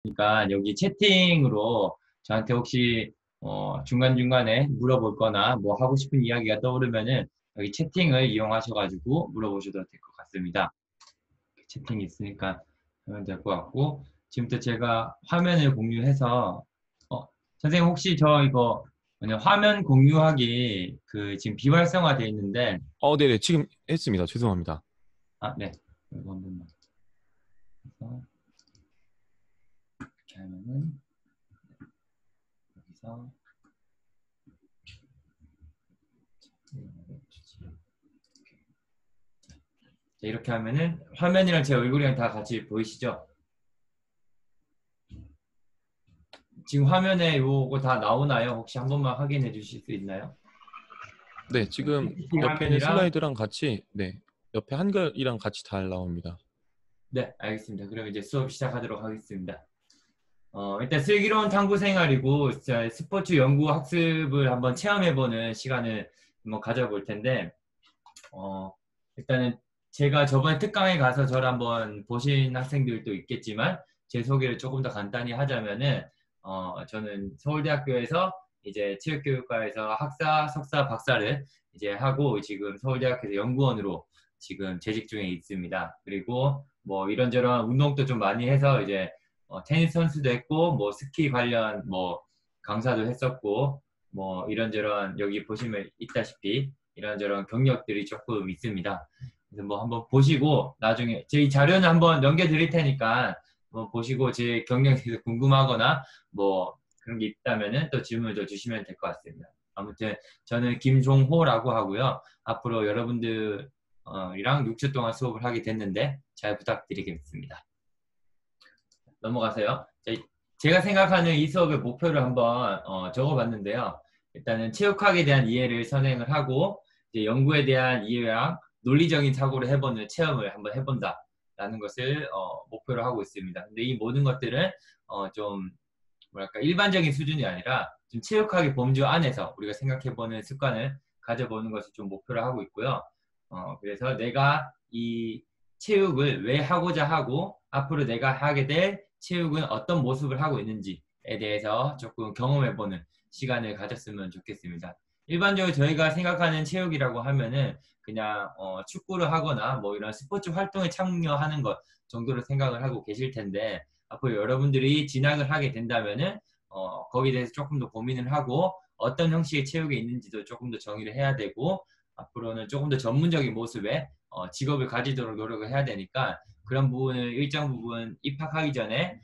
그러니까 여기 채팅으로 저한테 혹시 중간중간에 물어볼 거나 뭐 하고 싶은 이야기가 떠오르면은 여기 채팅을 이용하셔가지고 물어보셔도 될 것 같습니다. 채팅이 있으니까 하면 될 것 같고, 지금부터 제가 화면을 공유해서 어, 선생님 혹시 저 이거 뭐냐, 화면 공유하기 그 지금 비활성화되어 있는데 네네. 지금 했습니다. 죄송합니다. 네, 이거 한 번만 해서 이렇게 하면은 여기서 자, 이렇게 하면은 화면이랑 제 얼굴이랑 다 같이 보이시죠? 지금 화면에 요거 다 나오나요? 혹시 한 번만 확인해 주실 수 있나요? 네, 지금 PPT 옆에 있는 화면이랑 슬라이드랑 같이, 네, 옆에 한글이랑 같이 잘 나옵니다. 네, 알겠습니다. 그럼 이제 수업 시작하도록 하겠습니다. 일단 슬기로운 탐구 생활이고 자, 스포츠 연구 학습을 한번 체험해보는 시간을 한번 가져볼 텐데 어, 일단은 제가 저번에 특강에 가서 저를 한번 보신 학생들도 있겠지만 제 소개를 조금 더 간단히 하자면은 저는 서울대학교에서 이제 체육교육과에서 학사, 석사, 박사를 이제 하고 지금 서울대학교에서 연구원으로 지금 재직 중에 있습니다. 그리고 뭐 이런저런 운동도 좀 많이 해서 이제 테니스 선수도 했고 뭐 스키 관련 뭐 강사도 했었고 뭐 이런저런 여기 보시면 있다시피 이런저런 경력들이 조금 있습니다. 그래서 뭐 한번 보시고 나중에 제 이 자료는 한번 넘겨드릴 테니까 한번 보시고 제 경력에 대해서 궁금하거나 뭐 그런 게 있다면은 또 질문을 더 주시면 될 것 같습니다. 아무튼 저는 김종호라고 하고요. 앞으로 여러분들 이랑 6주 동안 수업을 하게 됐는데 잘 부탁드리겠습니다. 넘어가세요. 제가 생각하는 이 수업의 목표를 한번 적어봤는데요. 일단은 체육학에 대한 이해를 선행을 하고 이제 연구에 대한 이해랑 논리적인 사고를 해보는 체험을 한번 해본다라는 것을 목표로 하고 있습니다. 근데 이 모든 것들은 좀 뭐랄까 일반적인 수준이 아니라 좀 체육학의 범주 안에서 우리가 생각해보는 습관을 가져보는 것을 좀 목표로 하고 있고요. 그래서 내가 이 체육을 왜 하고자 하고 앞으로 내가 하게 될 체육은 어떤 모습을 하고 있는지에 대해서 조금 경험해보는 시간을 가졌으면 좋겠습니다. 일반적으로 저희가 생각하는 체육이라고 하면은 그냥 축구를 하거나 뭐 이런 스포츠 활동에 참여하는 것 정도로 생각을 하고 계실 텐데 앞으로 여러분들이 진학을 하게 된다면은 거기에 대해서 조금 더 고민을 하고 어떤 형식의 체육이 있는지도 조금 더 정의를 해야 되고 앞으로는 조금 더 전문적인 모습의 직업을 가지도록 노력을 해야 되니까 그런 부분을 일정 부분 입학하기 전에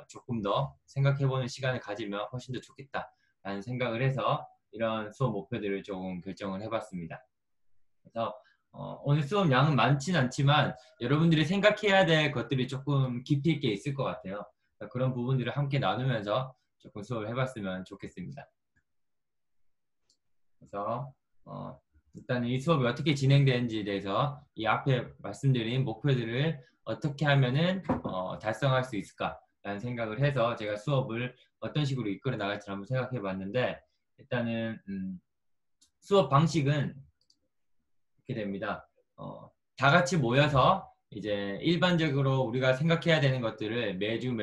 조금 더 생각해보는 시간을 가지면 훨씬 더 좋겠다라는 생각을 해서 이런 수업 목표들을 조금 결정을 해봤습니다. 그래서 오늘 수업 양은 많진 않지만 여러분들이 생각해야 될 것들이 조금 깊이 있게 있을 것 같아요. 그런 부분들을 함께 나누면서 조금 수업을 해봤으면 좋겠습니다. 그래서 일단 이 수업이 어떻게 진행되는지에 대해서 이 앞에 말씀드린 목표들을 어떻게 하면은 달성할 수 있을까라는 생각을 해서 제가 수업을 어떤 식으로 이끌어 나갈지 한번 생각해 봤는데 일단은 수업 방식은 이렇게 됩니다. 다 같이 모여서 이제 일반적으로 우리가 생각해야 되는 것들을 매주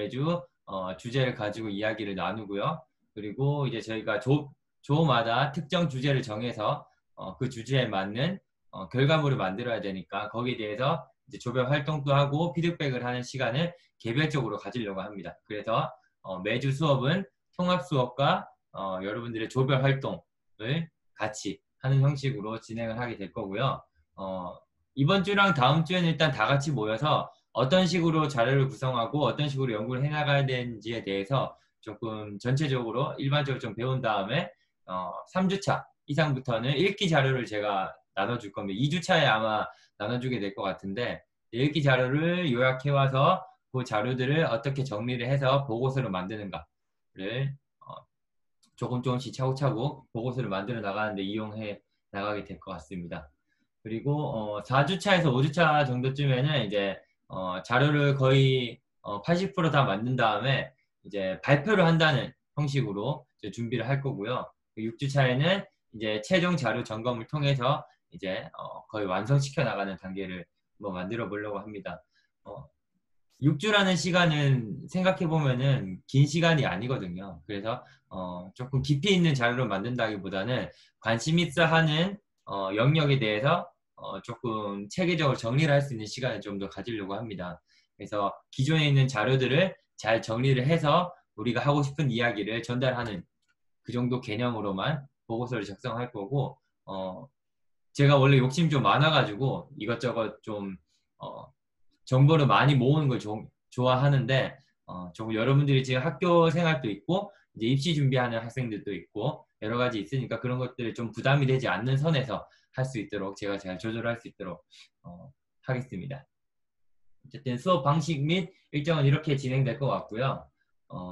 주제를 가지고 이야기를 나누고요. 그리고 이제 저희가 조마다 특정 주제를 정해서 그 주제에 맞는 결과물을 만들어야 되니까 거기에 대해서 이제 조별 활동도 하고 피드백을 하는 시간을 개별적으로 가지려고 합니다. 그래서 매주 수업은 통합 수업과 여러분들의 조별 활동을 같이 하는 형식으로 진행을 하게 될 거고요. 어, 이번 주랑 다음 주에는 일단 다 같이 모여서 어떤 식으로 자료를 구성하고 어떤 식으로 연구를 해나가야 되는지에 대해서 조금 전체적으로 일반적으로 좀 배운 다음에 3주차 이상부터는 읽기 자료를 제가 나눠줄 겁니다. 2주차에 아마 나눠주게 될 것 같은데 읽기 자료를 요약해와서 그 자료들을 어떻게 정리를 해서 보고서를 만드는가를 조금씩 차곡차곡 보고서를 만들어 나가는데 이용해 나가게 될 것 같습니다. 그리고 4주차에서 5주차 정도쯤에는 이제 자료를 거의 80%다 만든 다음에 이제 발표를 한다는 형식으로 이제 준비를 할 거고요. 6주차에는 이제 최종 자료 점검을 통해서 이제 거의 완성시켜 나가는 단계를 뭐 만들어 보려고 합니다. 어, 6주라는 시간은 생각해 보면은 긴 시간이 아니거든요. 그래서 조금 깊이 있는 자료로 만든다기보다는 관심 있어 하는 영역에 대해서 조금 체계적으로 정리를 할 수 있는 시간을 좀 더 가지려고 합니다. 그래서 기존에 있는 자료들을 잘 정리를 해서 우리가 하고 싶은 이야기를 전달하는 그 정도 개념으로만 보고서를 작성할 거고, 제가 원래 욕심 좀 많아가지고 이것저것 좀 정보를 많이 모으는 걸 좋아하는데, 조금 여러분들이 지금 학교 생활도 있고 이제 입시 준비하는 학생들도 있고 여러 가지 있으니까 그런 것들이 좀 부담이 되지 않는 선에서 할 수 있도록 제가 잘 조절할 수 있도록 하겠습니다. 어쨌든 수업 방식 및 일정은 이렇게 진행될 것 같고요.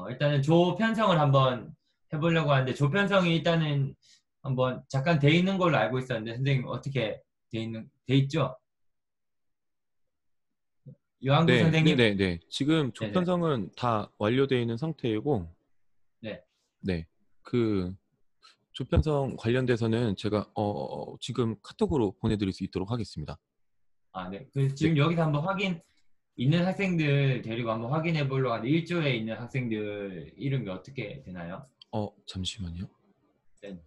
일단은 조 편성을 한번 해보려고 하는데, 조 편성이 일단은 한번 잠깐 돼 있는 걸로 알고 있었는데 선생님 어떻게 돼 있죠? 요한구 네, 선생님? 네네네. 지금 네네. 조편성은 다 완료되어 있는 상태이고, 네. 네. 그 조편성 관련돼서는 제가 지금 카톡으로 보내드릴 수 있도록 하겠습니다. 아, 네. 그 네. 지금 여기서 한번 있는 학생들 데리고 한번 확인해 보려고 하는데, 1조에 있는 학생들 이름이 어떻게 되나요? 잠시만요. 네.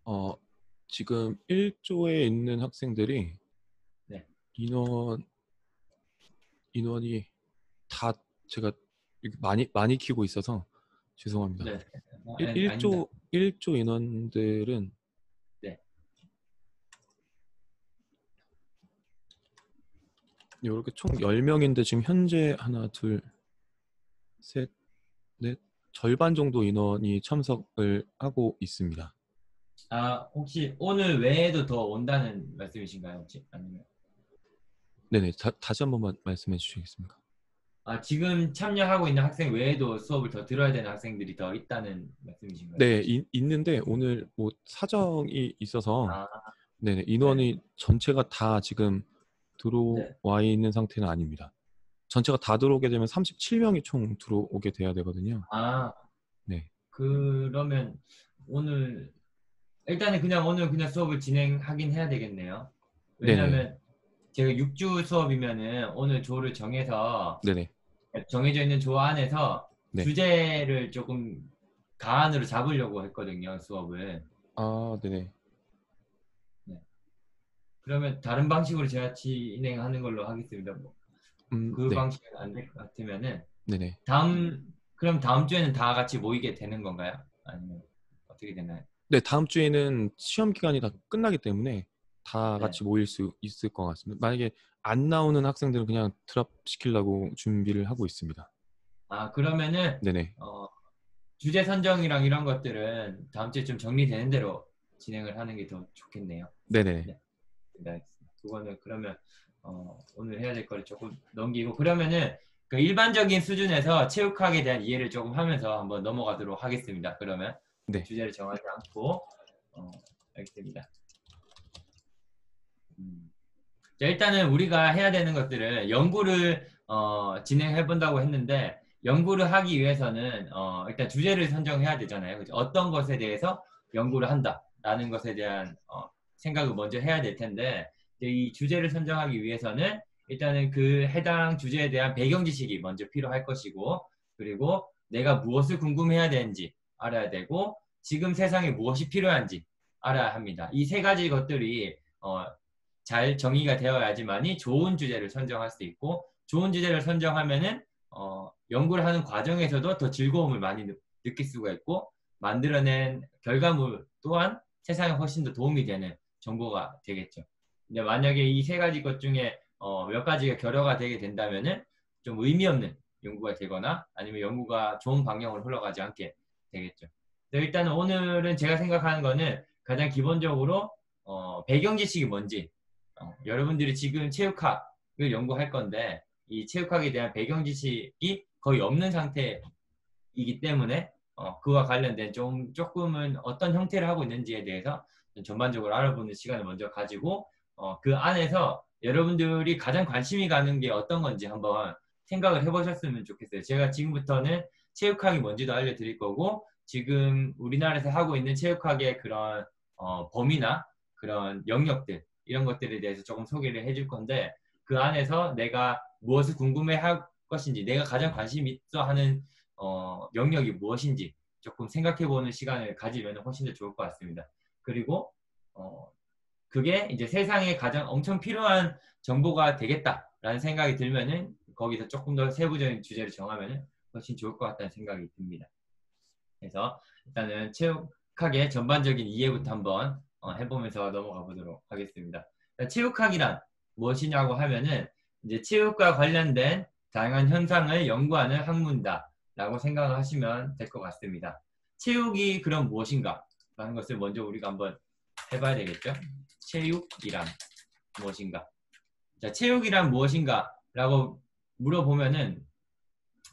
어, 지금 1조에 있는 학생들이 네. 인원이 다 제가 이렇게 많이 키우고 있어서 죄송합니다. 네. 1조 아닙니다. 1조 인원들은 네. 이렇게 총 10명인데 지금 현재 하나, 둘, 셋, 넷, 절반 정도 인원이 참석을 하고 있습니다. 아, 혹시 오늘 외에도 더 온다는 말씀이신가요? 혹시? 아니면? 네네. 다시 한 번만 말씀해 주시겠습니까? 지금 참여하고 있는 학생 외에도 수업을 더 들어야 되는 학생들이 더 있다는 말씀이신가요? 네, 혹시? 있는데 오늘 뭐 사정이 있어서 아, 네네, 네. 인원이 전체가 다 지금 네. 들어와 있는 상태는 아닙니다. 전체가 다 들어오게 되면 37명이 총 들어오게 돼야 되거든요. 아, 네. 그러면 오늘 일단은 그냥 오늘 그냥 수업을 진행하긴 해야 되겠네요. 네네. 왜냐하면 제가 6주 수업이면은 오늘 조를 정해서 네네. 정해져 있는 조 안에서 네. 주제를 조금 가안으로 잡으려고 했거든요, 수업을. 아, 네네. 네. 그러면 다른 방식으로 제가 진행하는 걸로 하겠습니다. 그 네. 방식은 안 될 것 같으면은 네네. 그럼 다음 주에는 다 같이 모이게 되는 건가요? 아니면 어떻게 되나요? 네, 다음 주에는 시험 기간이 다 끝나기 때문에 다 네. 같이 모일 수 있을 것 같습니다. 만약에 안 나오는 학생들은 그냥 드랍 시키려고 준비를 하고 있습니다. 그러면은 네네. 어, 주제 선정이랑 이런 것들은 다음 주에 좀 정리되는 대로 진행을 하는 게 더 좋겠네요. 네네. 네, 네, 알겠습니다. 그거는 그러면 오늘 해야 될 거를 조금 넘기고, 그러면은 그 일반적인 수준에서 체육학에 대한 이해를 조금 하면서 한번 넘어가도록 하겠습니다. 그러면 네. 주제를 정하지 않고 알겠습니다. 자, 일단은 우리가 해야 되는 것들은 연구를 진행해 본다고 했는데, 연구를 하기 위해서는 일단 주제를 선정해야 되잖아요. 그죠? 어떤 것에 대해서 연구를 한다라는 것에 대한 생각을 먼저 해야 될 텐데, 이제 이 주제를 선정하기 위해서는 일단은 그 해당 주제에 대한 배경 지식이 먼저 필요할 것이고, 그리고 내가 무엇을 궁금해야 되는지 알아야 되고, 지금 세상에 무엇이 필요한지 알아야 합니다. 이 세 가지 것들이 잘 정의가 되어야지만이 좋은 주제를 선정할 수 있고, 좋은 주제를 선정하면은 연구를 하는 과정에서도 더 즐거움을 많이 느낄 수가 있고, 만들어낸 결과물 또한 세상에 훨씬 더 도움이 되는 정보가 되겠죠. 근데 만약에 이 세 가지 것 중에 몇 가지가 결여가 되게 된다면은 좀 의미 없는 연구가 되거나 아니면 연구가 좋은 방향으로 흘러가지 않게 되겠죠. 일단은 오늘은 제가 생각하는 거는 가장 기본적으로 배경 지식이 뭔지, 여러분들이 지금 체육학을 연구할 건데 이 체육학에 대한 배경 지식이 거의 없는 상태이기 때문에 그와 관련된 조금은 어떤 형태를 하고 있는지에 대해서 전반적으로 알아보는 시간을 먼저 가지고 그 안에서 여러분들이 가장 관심이 가는 게 어떤 건지 한번 생각을 해보셨으면 좋겠어요. 제가 지금부터는 체육학이 뭔지도 알려드릴 거고 지금 우리나라에서 하고 있는 체육학의 그런 범위나 그런 영역들 이런 것들에 대해서 조금 소개를 해줄 건데 그 안에서 내가 무엇을 궁금해 할 것인지 내가 가장 관심 있어 하는 영역이 무엇인지 조금 생각해보는 시간을 가지면 훨씬 더 좋을 것 같습니다. 그리고 그게 이제 세상에 가장 엄청 필요한 정보가 되겠다라는 생각이 들면은 거기서 조금 더 세부적인 주제를 정하면은 훨씬 좋을 것 같다는 생각이 듭니다. 그래서 일단은 체육학의 전반적인 이해부터 한번 해보면서 넘어가 보도록 하겠습니다. 체육학이란 무엇이냐고 하면은 이제 체육과 관련된 다양한 현상을 연구하는 학문이다라고 생각을 하시면 될 것 같습니다. 체육이 그럼 무엇인가? 라는 것을 먼저 우리가 한번 해봐야 되겠죠? 체육이란 무엇인가? 자, 체육이란 무엇인가? 라고 물어보면은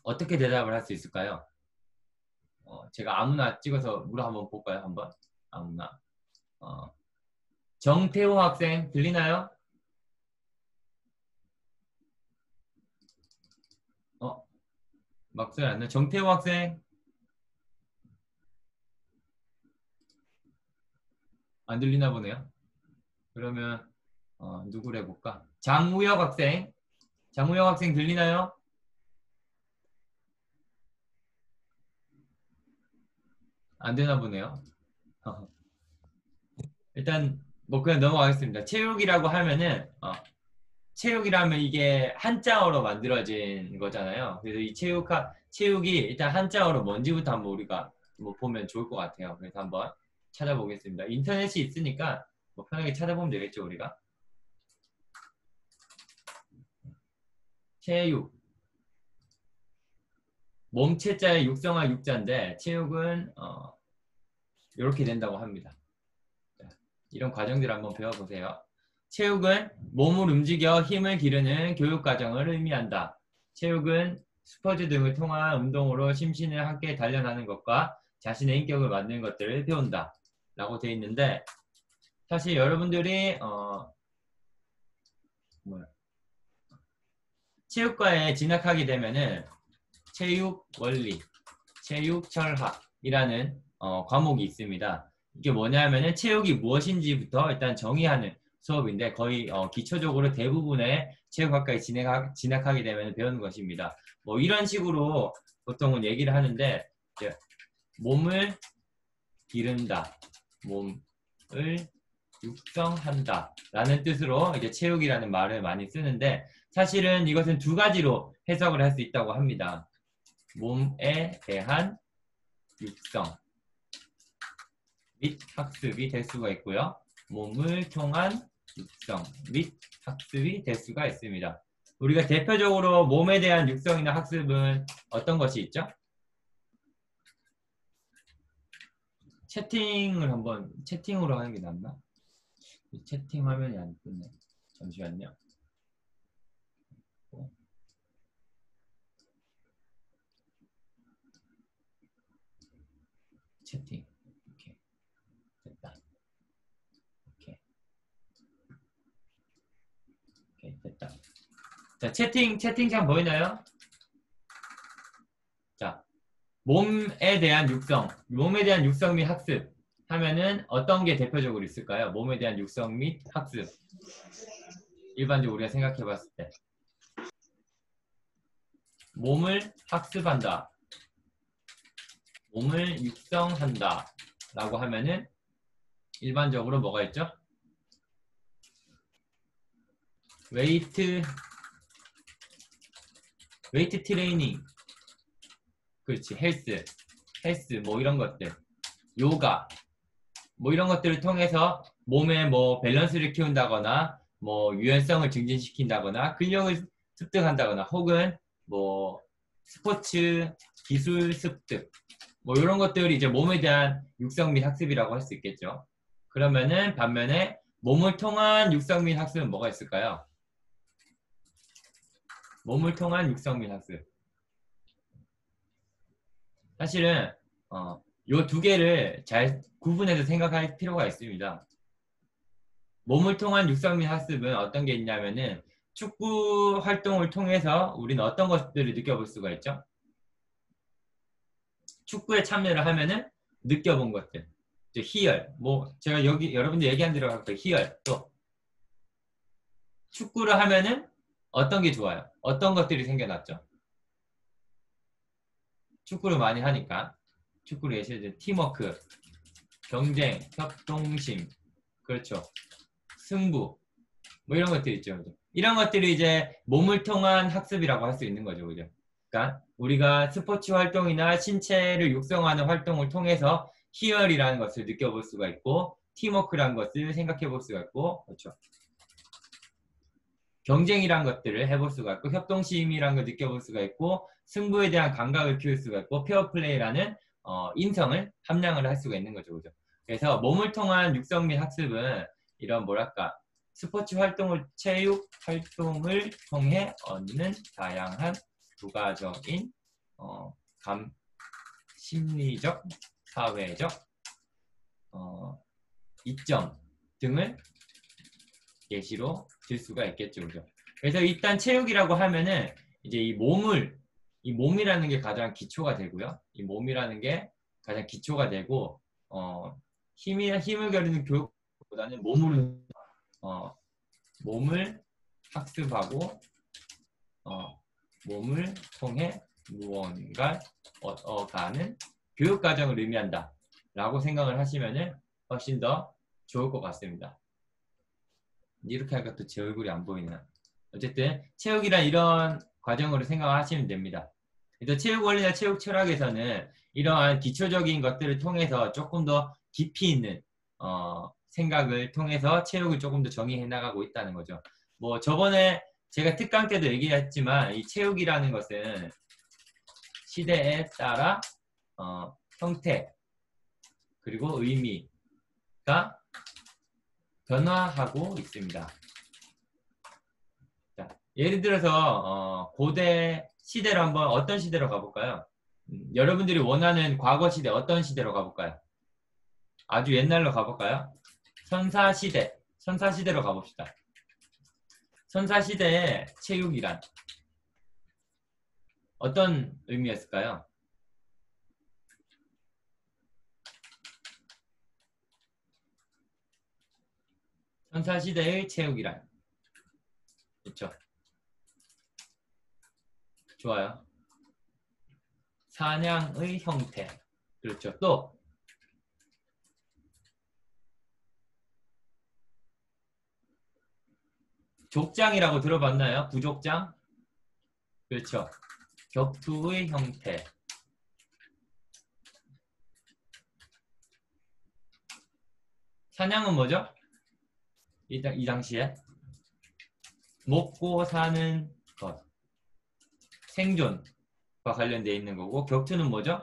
어떻게 대답을 할 수 있을까요? 제가 아무나 찍어서 물어 한번 볼까요? 한번 아무나. 정태호 학생 들리나요? 막소리 안 나. 정태호 학생 안 들리나 보네요. 그러면 누구를 해볼까? 장우혁 학생. 장우혁 학생 들리나요? 안 되나 보네요. 일단 뭐 그냥 넘어가겠습니다. 체육이라고 하면은 체육이라면 이게 한자어로 만들어진 거잖아요. 그래서 이 체육이 일단 한자어로 뭔지부터 한번 우리가 뭐 보면 좋을 것 같아요. 그래서 한번 찾아보겠습니다. 인터넷이 있으니까 뭐 편하게 찾아보면 되겠죠, 우리가. 체육. 몸체자의 육성화 육자인데 체육은 이렇게 된다고 합니다. 이런 과정들 한번 배워보세요. 체육은 몸을 움직여 힘을 기르는 교육 과정을 의미한다. 체육은 스포츠 등을 통한 운동으로 심신을 함께 단련하는 것과 자신의 인격을 만드는 것들을 배운다. 라고 되어 있는데 사실 여러분들이 체육과에 진학하게 되면은 체육 원리, 체육 철학이라는 과목이 있습니다. 이게 뭐냐면은 체육이 무엇인지부터 일단 정의하는 수업인데 거의 기초적으로 대부분의 체육학과에 진학하게 되면 배우는 것입니다. 뭐 이런 식으로 보통은 얘기를 하는데 이제 몸을 기른다, 몸을 육성한다 라는 뜻으로 이제 체육이라는 말을 많이 쓰는데 사실은 이것은 두 가지로 해석을 할 수 있다고 합니다. 몸에 대한 육성 및 학습이 될 수가 있고요. 몸을 통한 육성 및 학습이 될 수가 있습니다. 우리가 대표적으로 몸에 대한 육성이나 학습은 어떤 것이 있죠? 채팅으로 하는 게 낫나? 채팅 화면이 안 뜨네. 잠시만요. 채팅. 오케이. 됐다. 오케이. 됐다. 자, 채팅창 보이나요? 자, 몸에 대한 육성 및 학습 하면은 어떤 게 대표적으로 있을까요? 몸에 대한 육성 및 학습. 일반적으로 우리가 생각해 봤을 때. 몸을 학습한다. 몸을 육성한다. 라고 하면은 일반적으로 뭐가 있죠? 웨이트 트레이닝. 그렇지. 헬스 뭐 이런 것들. 요가 뭐 이런 것들을 통해서 몸의 뭐 밸런스를 키운다거나 뭐 유연성을 증진시킨다거나 근력을 습득한다거나 혹은 뭐 스포츠 기술 습득 뭐 이런 것들이 이제 몸에 대한 육성 및 학습이라고 할 수 있겠죠. 그러면은 반면에 몸을 통한 육성 및 학습은 뭐가 있을까요? 몸을 통한 육성 및 학습. 사실은 요 두 개를 잘 구분해서 생각할 필요가 있습니다. 몸을 통한 육성 및 학습은 어떤 게 있냐면은 축구 활동을 통해서 우리는 어떤 것들을 느껴볼 수가 있죠? 축구에 참여를 하면은 느껴본 것들. 희열. 뭐 제가 여기 여러분들 얘기한 대로 할게요. 희열. 또 축구를 하면은 어떤 게 좋아요? 어떤 것들이 생겨났죠? 축구를 많이 하니까. 축구를 예시를 들면 팀워크, 경쟁, 협동심, 그렇죠. 승부, 뭐 이런 것들 있죠. 그죠? 이런 것들이 이제 몸을 통한 학습이라고 할 수 있는 거죠. 그죠? 그러니까 우리가 스포츠 활동이나 신체를 육성하는 활동을 통해서 희열이라는 것을 느껴볼 수가 있고 팀워크라는 것을 생각해 볼 수가 있고 그렇죠. 경쟁이란 것들을 해볼 수가 있고 협동심이라는 걸 느껴볼 수가 있고 승부에 대한 감각을 키울 수가 있고 페어플레이라는 인성을 함량을 할 수가 있는 거죠. 그죠? 그래서 몸을 통한 육성 및 학습은 이런 뭐랄까 스포츠 활동을 체육 활동을 통해 얻는 다양한 부가적인 심리적, 사회적 이점 등을 예시로 들 수가 있겠죠. 그죠? 그래서 일단 체육이라고 하면은 이제 이 몸이라는 게 가장 기초가 되고요. 이 몸이라는 게 가장 기초가 되고 힘을 겨루는 교육보다는 몸을 학습하고 몸을 통해 무언가 얻어가는 교육 과정을 의미한다 라고 생각을 하시면은 훨씬 더 좋을 것 같습니다. 이렇게 하니까 또 제 얼굴이 안 보이나. 어쨌든 체육이란 이런 과정으로 생각하시면 됩니다. 그래서 체육 원리나 체육 철학에서는 이러한 기초적인 것들을 통해서 조금 더 깊이 있는 생각을 통해서 체육을 조금 더 정의해 나가고 있다는 거죠. 뭐 저번에 제가 특강 때도 얘기했지만 이 체육이라는 것은 시대에 따라 형태 그리고 의미가 변화하고 있습니다. 자, 예를 들어서 고대 시대로 한번 어떤 시대로 가볼까요? 여러분들이 원하는 과거 시대 어떤 시대로 가볼까요? 아주 옛날로 가볼까요? 선사시대. 선사시대로 가봅시다. 선사시대의 체육이란 어떤 의미였을까요? 선사시대의 체육이란 그렇죠? 좋아요. 사냥의 형태 그렇죠. 또 족장이라고 들어봤나요? 부족장? 그렇죠. 격투의 형태. 사냥은 뭐죠? 이 당시에 먹고 사는 것. 생존과 관련되어 있는 거고 격투는 뭐죠?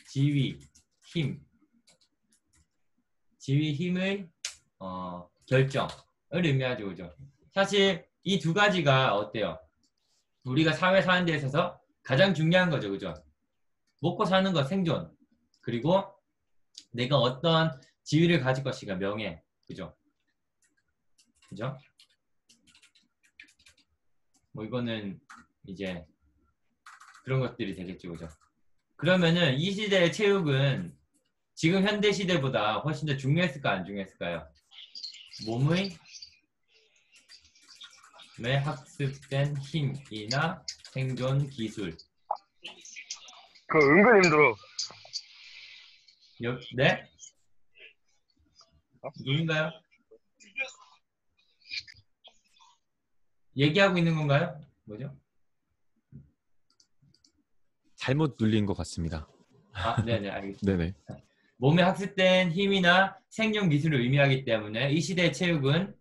지위, 힘. 지위, 힘의 결정을 의미하죠. 그죠? 사실 이 두 가지가 어때요? 우리가 사회 사는 데 있어서 가장 중요한 거죠. 그죠? 먹고 사는 것, 생존. 그리고 내가 어떤 지위를 가질 것인가, 명예. 그죠? 그죠? 뭐 이거는 이제 그런 것들이 되겠죠. 그죠? 그러면은 이 시대의 체육은 지금 현대 시대보다 훨씬 더 중요했을까 안 중요했을까요? 몸의 학습된 힘이나 생존 기술. 그 은근 힘들어. 네? 누군가요? 얘기하고 있는 건가요? 뭐죠? 잘못 눌린 것 같습니다. 아, 네네, 알겠습니다. 네네. 몸에 학습된 힘이나 생존 기술을 의미하기 때문에 이 시대의 체육은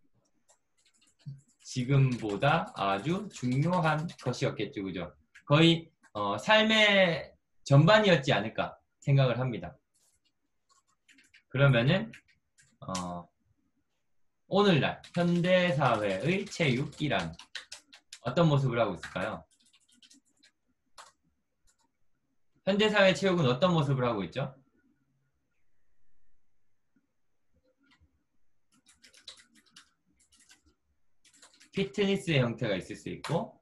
지금보다 아주 중요한 것이었겠죠. 그죠? 거의 삶의 전반이었지 않을까 생각을 합니다. 그러면은 오늘날 현대사회의 체육이란 어떤 모습을 하고 있을까요? 현대사회 체육은 어떤 모습을 하고 있죠? 피트니스의 형태가 있을 수 있고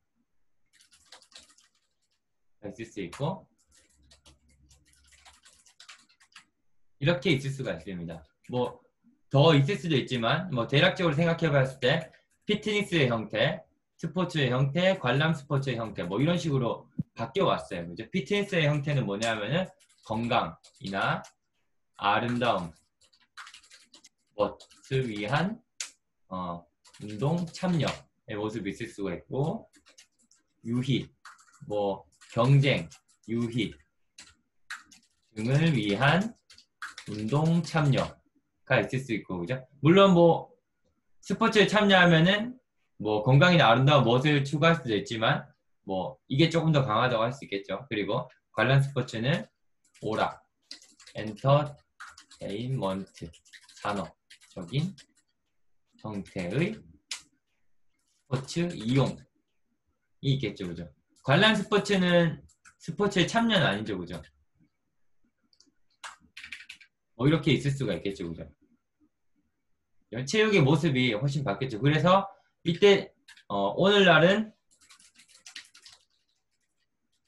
이렇게 있을 수가 있습니다. 뭐 더 있을 수도 있지만 뭐 대략적으로 생각해 봤을 때 피트니스의 형태, 스포츠의 형태, 관람 스포츠의 형태 뭐 이런 식으로 바뀌어 왔어요. 그죠? 피트니스의 형태는 뭐냐면은 건강이나 아름다움, 멋을 위한 운동 참여의 모습이 있을 수가 있고 유희, 뭐 경쟁, 유희 등을 위한 운동 참여가 있을 수 있고 그죠? 물론 뭐 스포츠에 참여하면은 뭐 건강이나 아름다운 멋을 추구할 수도 있지만 뭐 이게 조금 더 강하다고 할 수 있겠죠. 그리고 관람 스포츠는 오락, 엔터테인먼트, 산업적인 형태의 스포츠 이용이 있겠죠. 그죠? 관람 스포츠는 스포츠에 참여는 아니죠. 그죠? 뭐 이렇게 있을 수가 있겠죠. 그죠? 체육의 모습이 훨씬 바뀌었죠. 그래서 이때 오늘날은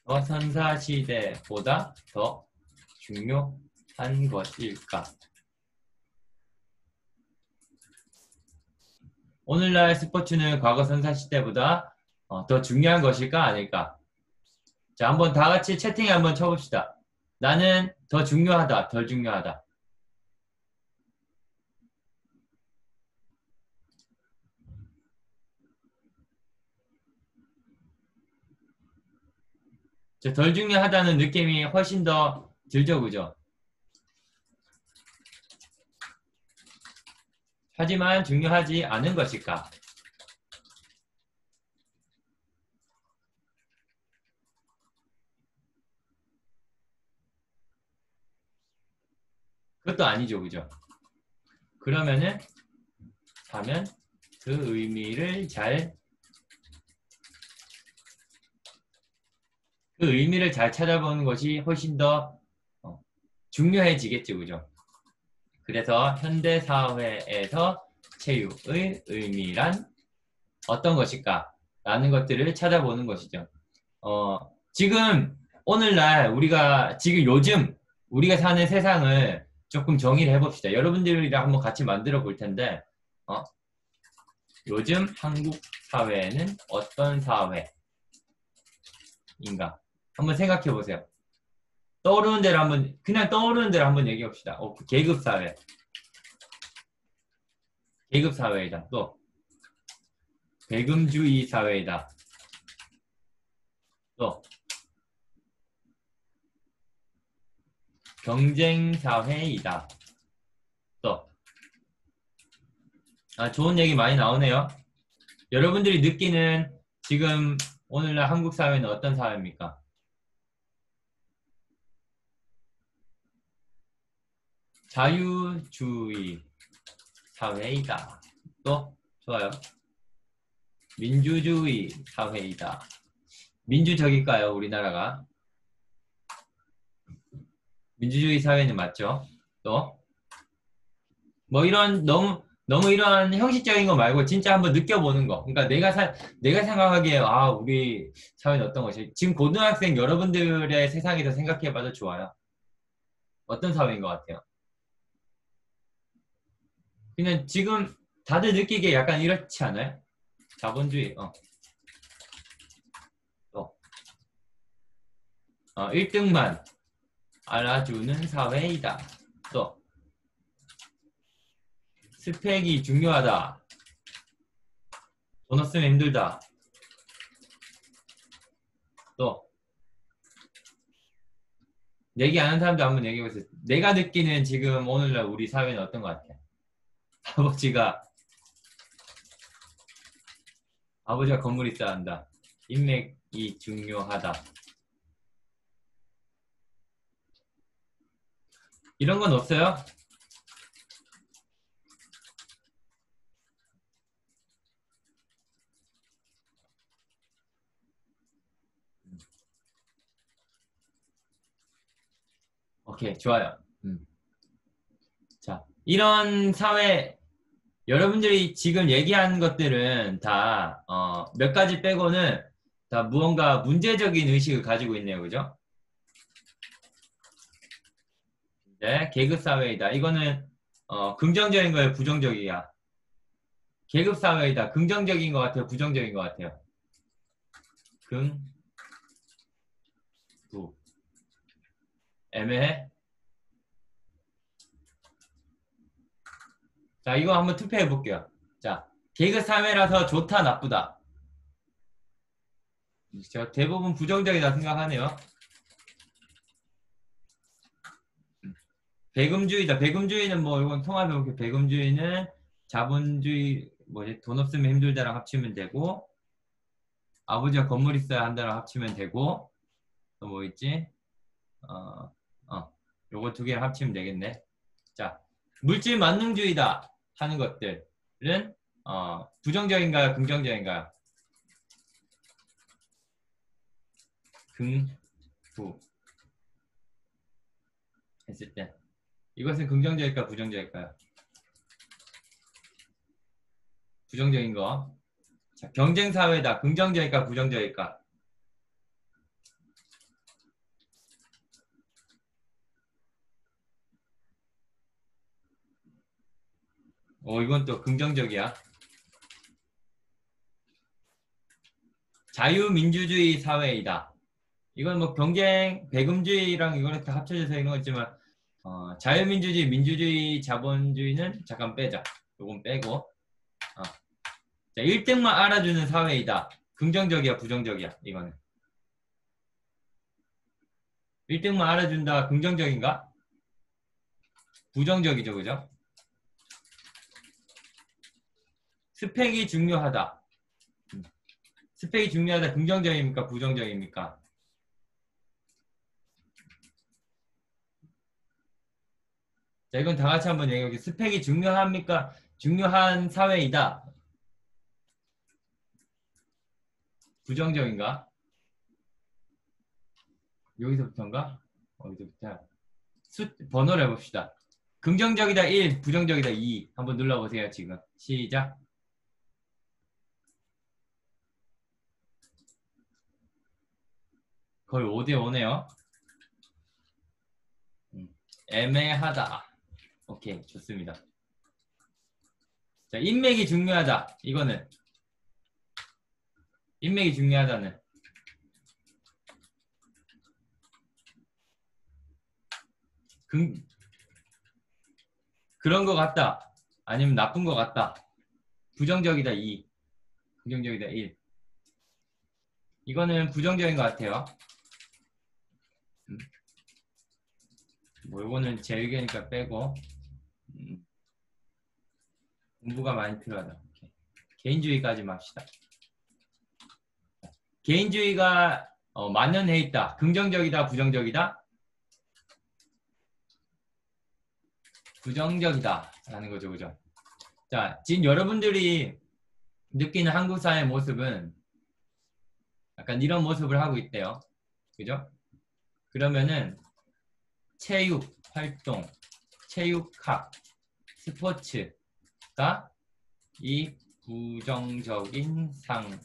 선사시대보다 더 중요한 것일까? 오늘날 스포츠는 과거 선사시대보다 더 중요한 것일까? 아닐까? 자, 한번 다 같이 채팅에 한번 쳐봅시다. 나는 더 중요하다, 덜 중요하다. 덜 중요하다는 느낌이 훨씬 더 들죠, 그죠? 하지만 중요하지 않은 것일까? 그것도 아니죠, 그죠? 그러면은 그 의미를 잘 찾아보는 것이 훨씬 더 중요해지겠죠, 그죠? 그래서 현대사회에서 체육의 의미란 어떤 것일까? 라는 것들을 찾아보는 것이죠. 지금 오늘날 요즘 우리가 사는 세상을 조금 정의를 해봅시다. 여러분들이랑 한번 같이 만들어 볼 텐데 요즘 한국 사회는 어떤 사회인가? 한번 생각해 보세요. 그냥 떠오르는 대로 한번 얘기해 봅시다. 계급사회. 계급사회이다. 또, 배금주의 사회이다. 또, 경쟁사회이다. 또, 좋은 얘기 많이 나오네요. 여러분들이 느끼는 지금 오늘날 한국 사회는 어떤 사회입니까? 자유주의 사회이다. 또 좋아요. 민주주의 사회이다. 민주적일까요, 우리나라가? 민주주의 사회는 맞죠? 또 뭐 이런 너무 이런 형식적인 거 말고 진짜 한번 느껴보는 거. 그러니까 내가 생각하기에 우리 사회는 어떤 것이 지금 고등학생 여러분들의 세상에서 생각해봐도 좋아요. 어떤 사회인 것 같아요? 그냥 지금 다들 느끼기에 약간 이렇지 않아요? 자본주의. 1등만 알아주는 사회이다. 또 스펙이 중요하다. 돈 없으면 힘들다. 또 얘기 안 하는 사람도 한번 얘기해보세요. 내가 느끼는 지금 오늘날 우리 사회는 어떤 것 같아요? 아버지가 건물 있어야 한다. 인맥이 중요하다. 이런 건 없어요? 오케이, 좋아요. 자, 이런 사회, 여러분들이 지금 얘기한 것들은 다 몇 가지 빼고는 다 무언가 문제적인 의식을 가지고 있네요. 그죠? 네, 계급사회이다. 이거는 긍정적인 거예요? 부정적이야? 계급사회이다. 긍정적인 것 같아요? 부정적인 것 같아요? 부. 애매해? 자, 이거 한번 투표해 볼게요. 자, 계급사회라서 좋다, 나쁘다. 저 대부분 부정적이다 생각하네요. 배금주의다. 배금주의는 뭐 이건 통합해 볼게요. 배금주의는 자본주의 뭐지 돈 없으면 힘들다랑 합치면 되고 아버지가 건물 있어야 한다랑 합치면 되고 또 뭐 있지? 요거 두 개를 합치면 되겠네. 자, 물질 만능주의다 하는 것들은 부정적인가요? 긍정적인가요? 부 했을 때 이것은 긍정적일까 부정적일까요? 부정적인 거. 자, 경쟁사회다. 긍정적일까 부정적일까? 이건 또 긍정적이야. 자유민주주의 사회이다. 이건 뭐 경쟁, 배금주의랑 이거는 다 합쳐져서 이런 거 있지만 자유민주주의, 민주주의, 자본주의는 잠깐 빼자. 요건 빼고 자, 1등만 알아주는 사회이다. 긍정적이야, 부정적이야, 이거는. 1등만 알아준다, 긍정적인가? 부정적이죠, 그죠? 스펙이 중요하다. 스펙이 중요하다, 긍정적입니까, 부정적입니까? 자, 이건 다 같이 한번 얘기해볼게요. 스펙이 중요합니까? 중요한 사회이다. 부정적인가? 여기서부터인가? 어디서부터? 번호를 해봅시다. 긍정적이다 1, 부정적이다 2. 한번 눌러보세요, 지금. 시작. 거의 5대5네요. 애매하다. 오케이, 좋습니다. 자, 인맥이 중요하다. 이거는. 인맥이 중요하다는. 그런 것 같다. 아니면 나쁜 것 같다. 부정적이다 2. 부정적이다 1. 이거는 부정적인 것 같아요. 뭐 이거는 제 의견이니까 빼고 공부가 많이 필요하다. 오케이. 개인주의까지만 합시다. 개인주의가 만연해 있다. 긍정적이다, 부정적이다? 부정적이다 라는 거죠, 그죠? 자, 지금 여러분들이 느끼는 한국 사회의 모습은 약간 이런 모습을 하고 있대요. 그죠? 그러면은 체육, 활동, 체육학, 스포츠가 이 부정적인 상황을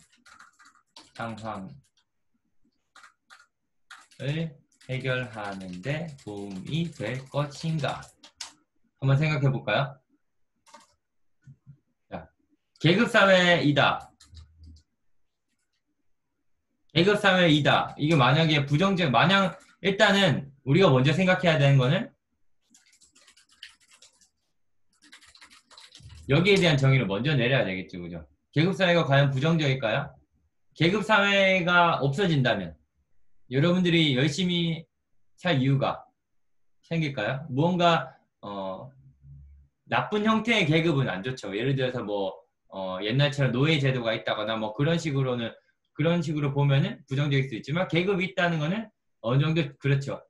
해결하는 데 도움이 될 것인가? 한번 생각해 볼까요? 자, 계급사회이다. 계급사회이다. 이게 만약에 만약 일단은 우리가 먼저 생각해야 되는 거는 여기에 대한 정의를 먼저 내려야 되겠죠. 그죠? 계급사회가 과연 부정적일까요? 계급사회가 없어진다면 여러분들이 열심히 살 이유가 생길까요? 무언가 나쁜 형태의 계급은 안 좋죠. 예를 들어서 뭐 옛날처럼 노예 제도가 있다거나 뭐 그런 식으로 보면은 부정적일 수 있지만 계급이 있다는 거는 어느 정도 그렇죠.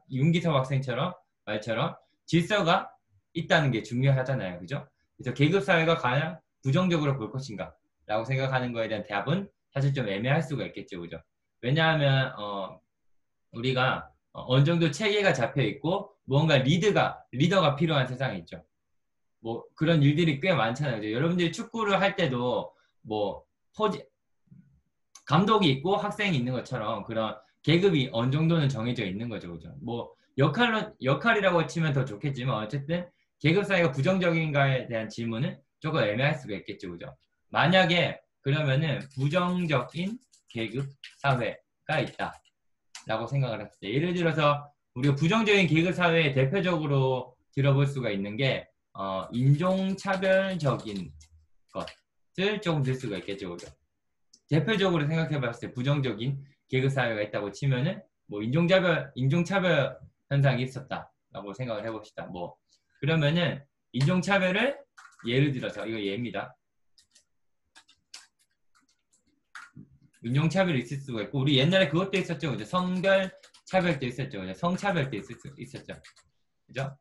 윤기섭 학생처럼 말처럼 질서가 있다는 게 중요하잖아요. 그죠? 그래서 계급 사회가 과연 부정적으로 볼 것인가 라고 생각하는 거에 대한 답은 사실 좀 애매할 수가 있겠죠. 그죠? 왜냐하면 우리가 어느 정도 체계가 잡혀 있고 무언가 리더가 필요한 세상이 있죠. 뭐 그런 일들이 꽤 많잖아요. 여러분들이 축구를 할 때도 뭐 감독이 있고 학생이 있는 것처럼 그런 계급이 어느 정도는 정해져 있는 거죠. 그죠? 뭐 역할이라고 치면 더 좋겠지만 어쨌든 계급 사회가 부정적인가에 대한 질문은 조금 애매할 수가 있겠죠. 그죠? 만약에 그러면은 부정적인 계급 사회가 있다 라고 생각을 했을 때, 예를 들어서 우리가 부정적인 계급 사회에 대표적으로 들어볼 수가 있는 게 인종차별적인 것을 조금 들 수가 있겠죠. 그죠? 대표적으로 생각해 봤을 때 부정적인 계급 사회가 있다고 치면은 뭐 인종차별 현상이 있었다라고 생각을 해봅시다. 뭐 그러면은 인종차별을 예를 들어서, 이거 예입니다. 인종차별이 있을 수가 있고, 우리 옛날에 그것도 있었죠. 그죠? 성별차별도 있었죠. 그죠? 성차별도 있었죠. 그죠?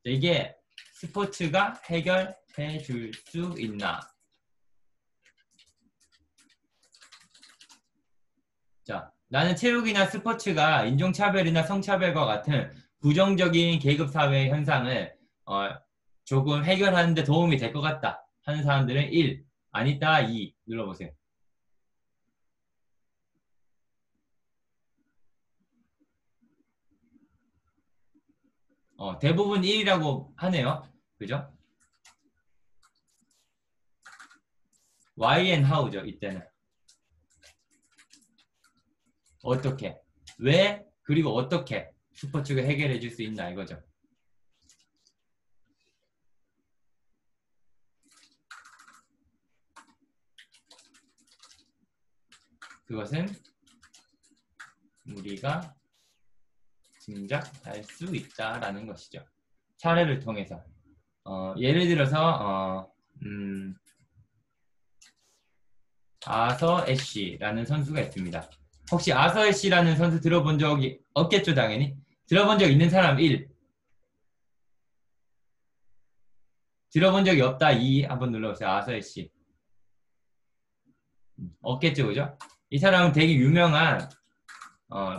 이게 스포츠가 해결해 줄 수 있나? 자, 나는 체육이나 스포츠가 인종차별이나 성차별과 같은 부정적인 계급사회 현상을 조금 해결하는 데 도움이 될 것 같다 하는 사람들은 1, 아니다 2 눌러보세요. 대부분 1이라고 하네요. 그죠? Why and how죠, 이때는. 어떻게, 왜, 그리고 어떻게 스포츠가 해결해 줄 수 있나 이거죠. 그것은 우리가 짐작할 수 있다라는 것이죠. 사례를 통해서. 예를 들어서 아서 애쉬라는 선수가 있습니다. 혹시 아서 애쉬라는 선수 들어본 적이 없겠죠, 당연히. 들어본 적 있는 사람 1. 들어본 적이 없다 2. 한번 눌러보세요. 아서 애쉬. 없겠죠, 그죠? 이 사람은 되게 유명한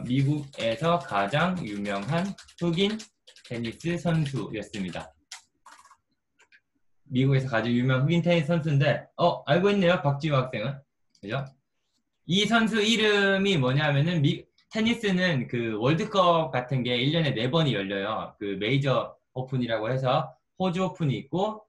미국에서 가장 유명한 흑인 테니스 선수였습니다. 미국에서 가장 유명한 흑인 테니스 선수인데 알고 있네요, 박지우 학생은. 그죠? 이 선수 이름이 뭐냐면은 테니스는 그 월드컵 같은 게 1년에 4번이 열려요. 그 메이저 오픈이라고 해서 호주 오픈이 있고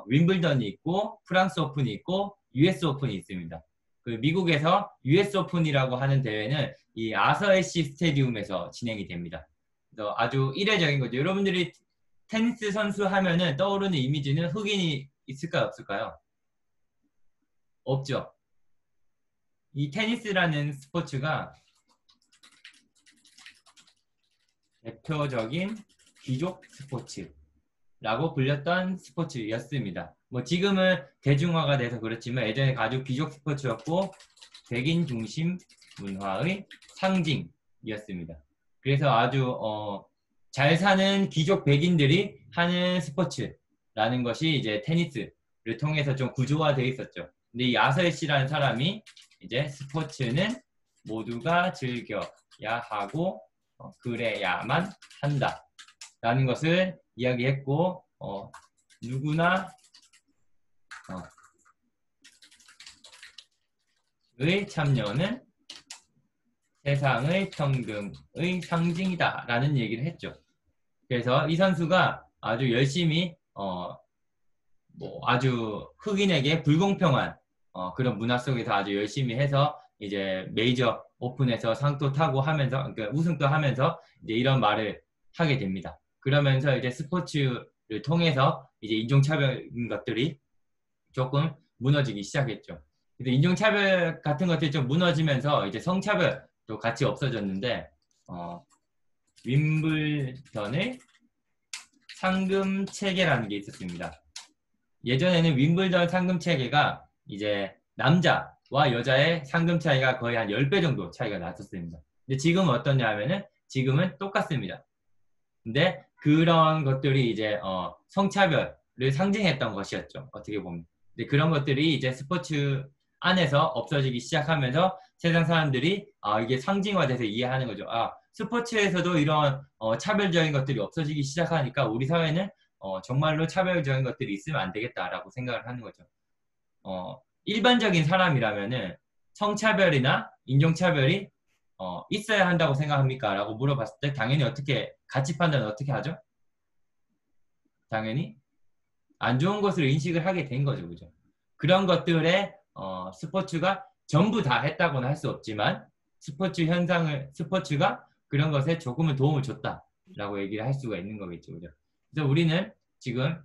윈블던이 있고 프랑스 오픈이 있고 US 오픈이 있습니다. 그 미국에서 US 오픈이라고 하는 대회는 이 아서 애쉬 스테디움에서 진행이 됩니다. 그래서 아주 이례적인 거죠. 여러분들이 테니스 선수 하면은 떠오르는 이미지는 흑인이 있을까요, 없을까요? 없죠. 이 테니스라는 스포츠가 대표적인 귀족 스포츠라고 불렸던 스포츠였습니다. 뭐 지금은 대중화가 돼서 그렇지만 예전에 아주 귀족 스포츠였고 백인 중심 문화의 상징이었습니다. 그래서 아주 잘 사는 귀족 백인들이 하는 스포츠라는 것이 이제 테니스를 통해서 좀 구조화되어 있었죠. 근데 이 아서 애쉬라는 사람이 이제 스포츠는 모두가 즐겨야 하고 그래야만 한다 라는 것을 이야기했고 누구나 의 참여는 세상의 평등의 상징이다 라는 얘기를 했죠. 그래서 이 선수가 아주 열심히 뭐 아주 흑인에게 불공평한 그런 문화 속에서 아주 열심히 해서 이제 메이저 오픈에서 상도 타고 하면서, 그러니까 우승도 하면서 이제 이런 말을 하게 됩니다. 그러면서 이제 스포츠를 통해서 이제 인종차별인 것들이 조금 무너지기 시작했죠. 그래서 인종차별 같은 것들이 좀 무너지면서 이제 성차별도 같이 없어졌는데, 윈블던의 상금 체계라는 게 있었습니다. 예전에는 윈블던 상금 체계가 이제 남자와 여자의 상금 차이가 거의 한 10배 정도 차이가 났었습니다. 근데 지금은 어떠냐 하면은 지금은 똑같습니다. 근데 그런 것들이 이제 성차별을 상징했던 것이었죠. 어떻게 보면. 근데 그런 것들이 이제 스포츠 안에서 없어지기 시작하면서 세상 사람들이 이게 상징화돼서 이해하는 거죠. 스포츠에서도 이런 차별적인 것들이 없어지기 시작하니까 우리 사회는 정말로 차별적인 것들이 있으면 안 되겠다라고 생각을 하는 거죠. 일반적인 사람이라면은 성차별이나 인종차별이 있어야 한다고 생각합니까? 라고 물어봤을 때 당연히 어떻게 가치 판단은 어떻게 하죠? 당연히 안 좋은 것으로 인식을 하게 된 거죠. 그죠? 그런 것들에 스포츠가 전부 다 했다고는 할 수 없지만 스포츠가 그런 것에 조금은 도움을 줬다라고 얘기를 할 수가 있는 거겠죠. 그죠? 그래서 우리는 지금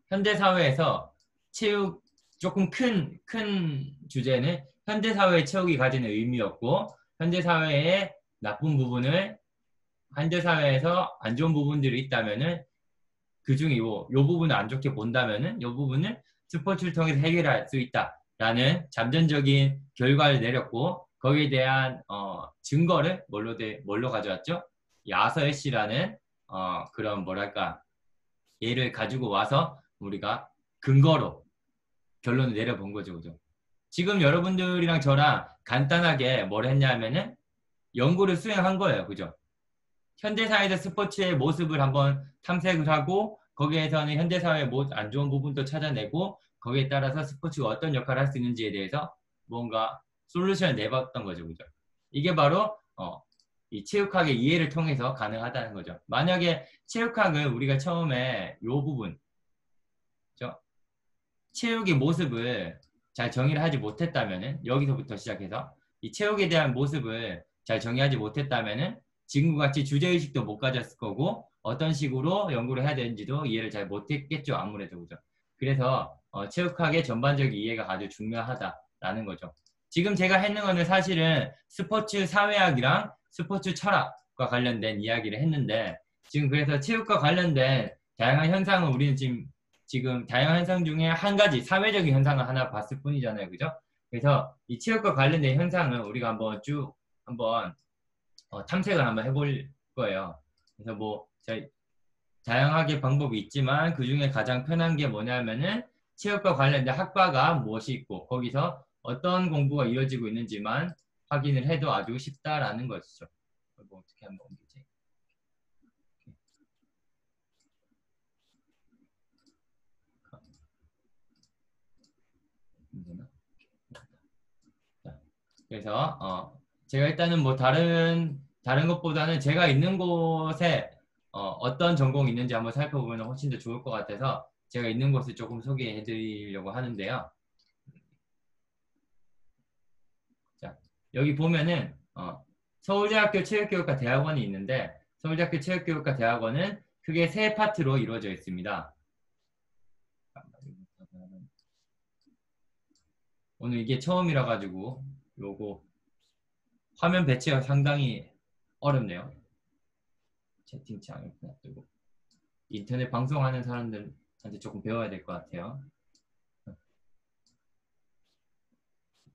현대 사회에서 체육 조금 큰 주제는 현대 사회의 체육이 가지는 의미였고 현대 사회의 나쁜 부분을 현대 사회에서 안 좋은 부분들이 있다면은 그 중에 요 부분을 안 좋게 본다면은 요 부분을 스포츠를 통해서 해결할 수 있다라는 잠재적인 결과를 내렸고 거기에 대한 증거를 뭘로 가져왔죠? 야서엘 씨라는 그런 뭐랄까 예를 가지고 와서 우리가 근거로 결론을 내려본 거죠. 그죠? 지금 여러분들이랑 저랑 간단하게 뭘 했냐면은 연구를 수행한 거예요. 그죠? 현대사회에서 스포츠의 모습을 한번 탐색을 하고 거기에서는 현대사회의 안 좋은 부분도 찾아내고 거기에 따라서 스포츠가 어떤 역할을 할 수 있는지에 대해서 뭔가 솔루션을 내봤던 거죠. 그죠? 이게 바로 이 체육학의 이해를 통해서 가능하다는 거죠. 만약에 체육학을 우리가 처음에 이 부분 체육의 모습을 잘 정의를 하지 못했다면은 여기서부터 시작해서 이 체육에 대한 모습을 잘 정의하지 못했다면은 지금과 같이 주제의식도 못 가졌을 거고 어떤 식으로 연구를 해야 되는지도 이해를 잘 못했겠죠. 아무래도. 그죠? 그래서 체육학의 전반적인 이해가 아주 중요하다라는 거죠. 지금 제가 했는 거는 사실은 스포츠 사회학이랑 스포츠 철학과 관련된 이야기를 했는데 지금 그래서 체육과 관련된 다양한 현상을 우리는 지금 다양한 현상 중에 한 가지 사회적인 현상을 하나 봤을 뿐이잖아요. 그죠? 그래서 이 체육과 관련된 현상을 우리가 한번 탐색을 한번 해볼 거예요. 그래서 뭐 다양하게 방법이 있지만 그 중에 가장 편한 게 뭐냐면은 체육과 관련된 학과가 무엇이 있고 거기서 어떤 공부가 이루어지고 있는지만 확인을 해도 아주 쉽다라는 것이죠. 뭐 어떻게 한번 옮기지? 그래서 제가 일단은 뭐 다른 것보다는 제가 있는 곳에 어떤 전공이 있는지 한번 살펴보면 훨씬 더 좋을 것 같아서 제가 있는 곳을 조금 소개해 드리려고 하는데요. 자, 여기 보면은 서울대학교 체육교육과 대학원이 있는데 서울대학교 체육교육과 대학원은 크게 세 파트로 이루어져 있습니다. 오늘 이게 처음이라 가지고 요거 화면 배치가 상당히 어렵네요. 채팅창 이렇게 놔두고 인터넷 방송하는 사람들한테 조금 배워야 될 것 같아요.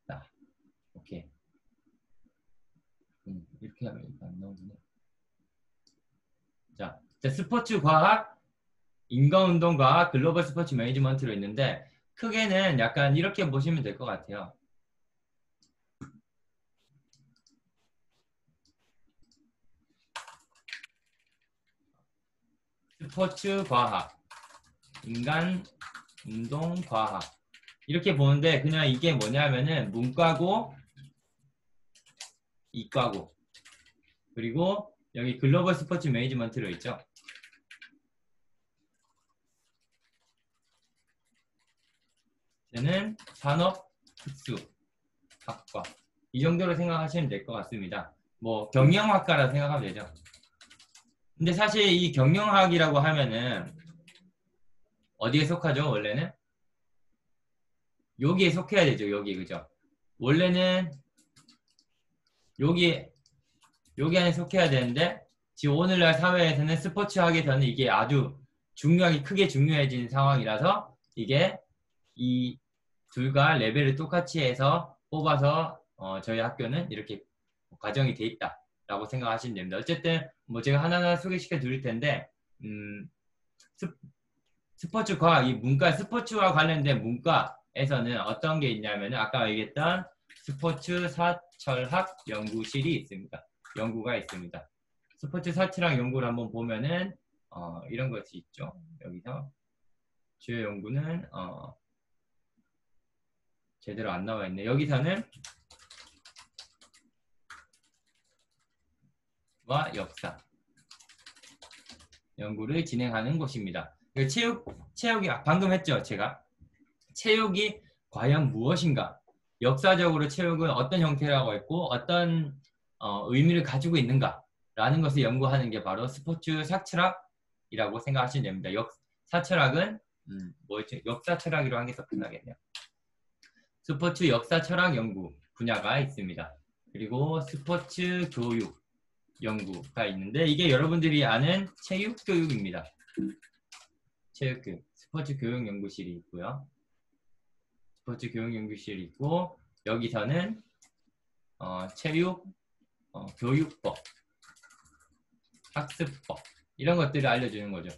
자, 오케이. 이렇게 하면 안 나오네. 자, 스포츠 과학, 인간운동 과학, 글로벌 스포츠 매니지먼트로 있는데 크게는 약간 이렇게 보시면 될 것 같아요. 스포츠 과학, 인간 운동 과학 이렇게 보는데 그냥 이게 뭐냐면은 문과고 이과고 그리고 여기 글로벌 스포츠 매니지먼트로 있죠. 얘는 산업 특수학과 이 정도로 생각하시면 될 것 같습니다. 뭐 경영학과라 생각하면 되죠. 근데 사실 이 경영학이라고 하면은 어디에 속하죠? 원래는 여기에 속해야 되죠. 여기 그죠? 원래는 여기 안에 속해야 되는데 지금 오늘날 사회에서는 스포츠학에서는 이게 아주 크게 중요해진 상황이라서 이게 이 둘과 레벨을 똑같이 해서 뽑아서 저희 학교는 이렇게 과정이 돼 있다라고 생각하시면 됩니다. 어쨌든 뭐 제가 하나하나 소개시켜 드릴 텐데 스포츠 과학, 이 문과, 스포츠와 관련된 문과에서는 어떤 게 있냐면 아까 얘기했던 스포츠 사철학 연구실이 있습니다. 연구가 있습니다. 스포츠 사철학 연구를 한번 보면은 이런 것이 있죠. 여기서 주요 연구는 제대로 안 나와 있네. 여기서는 와 역사 연구를 진행하는 곳입니다. 체육이 방금 했죠, 제가. 체육이 과연 무엇인가? 역사적으로 체육은 어떤 형태라고 했고 어떤 의미를 가지고 있는가라는 것을 연구하는 게 바로 스포츠 사철학이라고 생각하시면 됩니다. 사철학은 뭐였죠? 역사 철학이라고 하는 게 더 편하겠네요. 스포츠 역사 철학 연구 분야가 있습니다. 그리고 스포츠 교육 연구가 있는데 이게 여러분들이 아는 체육교육입니다. 체육교육, 스포츠 교육 연구실이 있고요. 스포츠 교육 연구실이 있고 여기서는 체육 교육법, 학습법 이런 것들을 알려주는 거죠.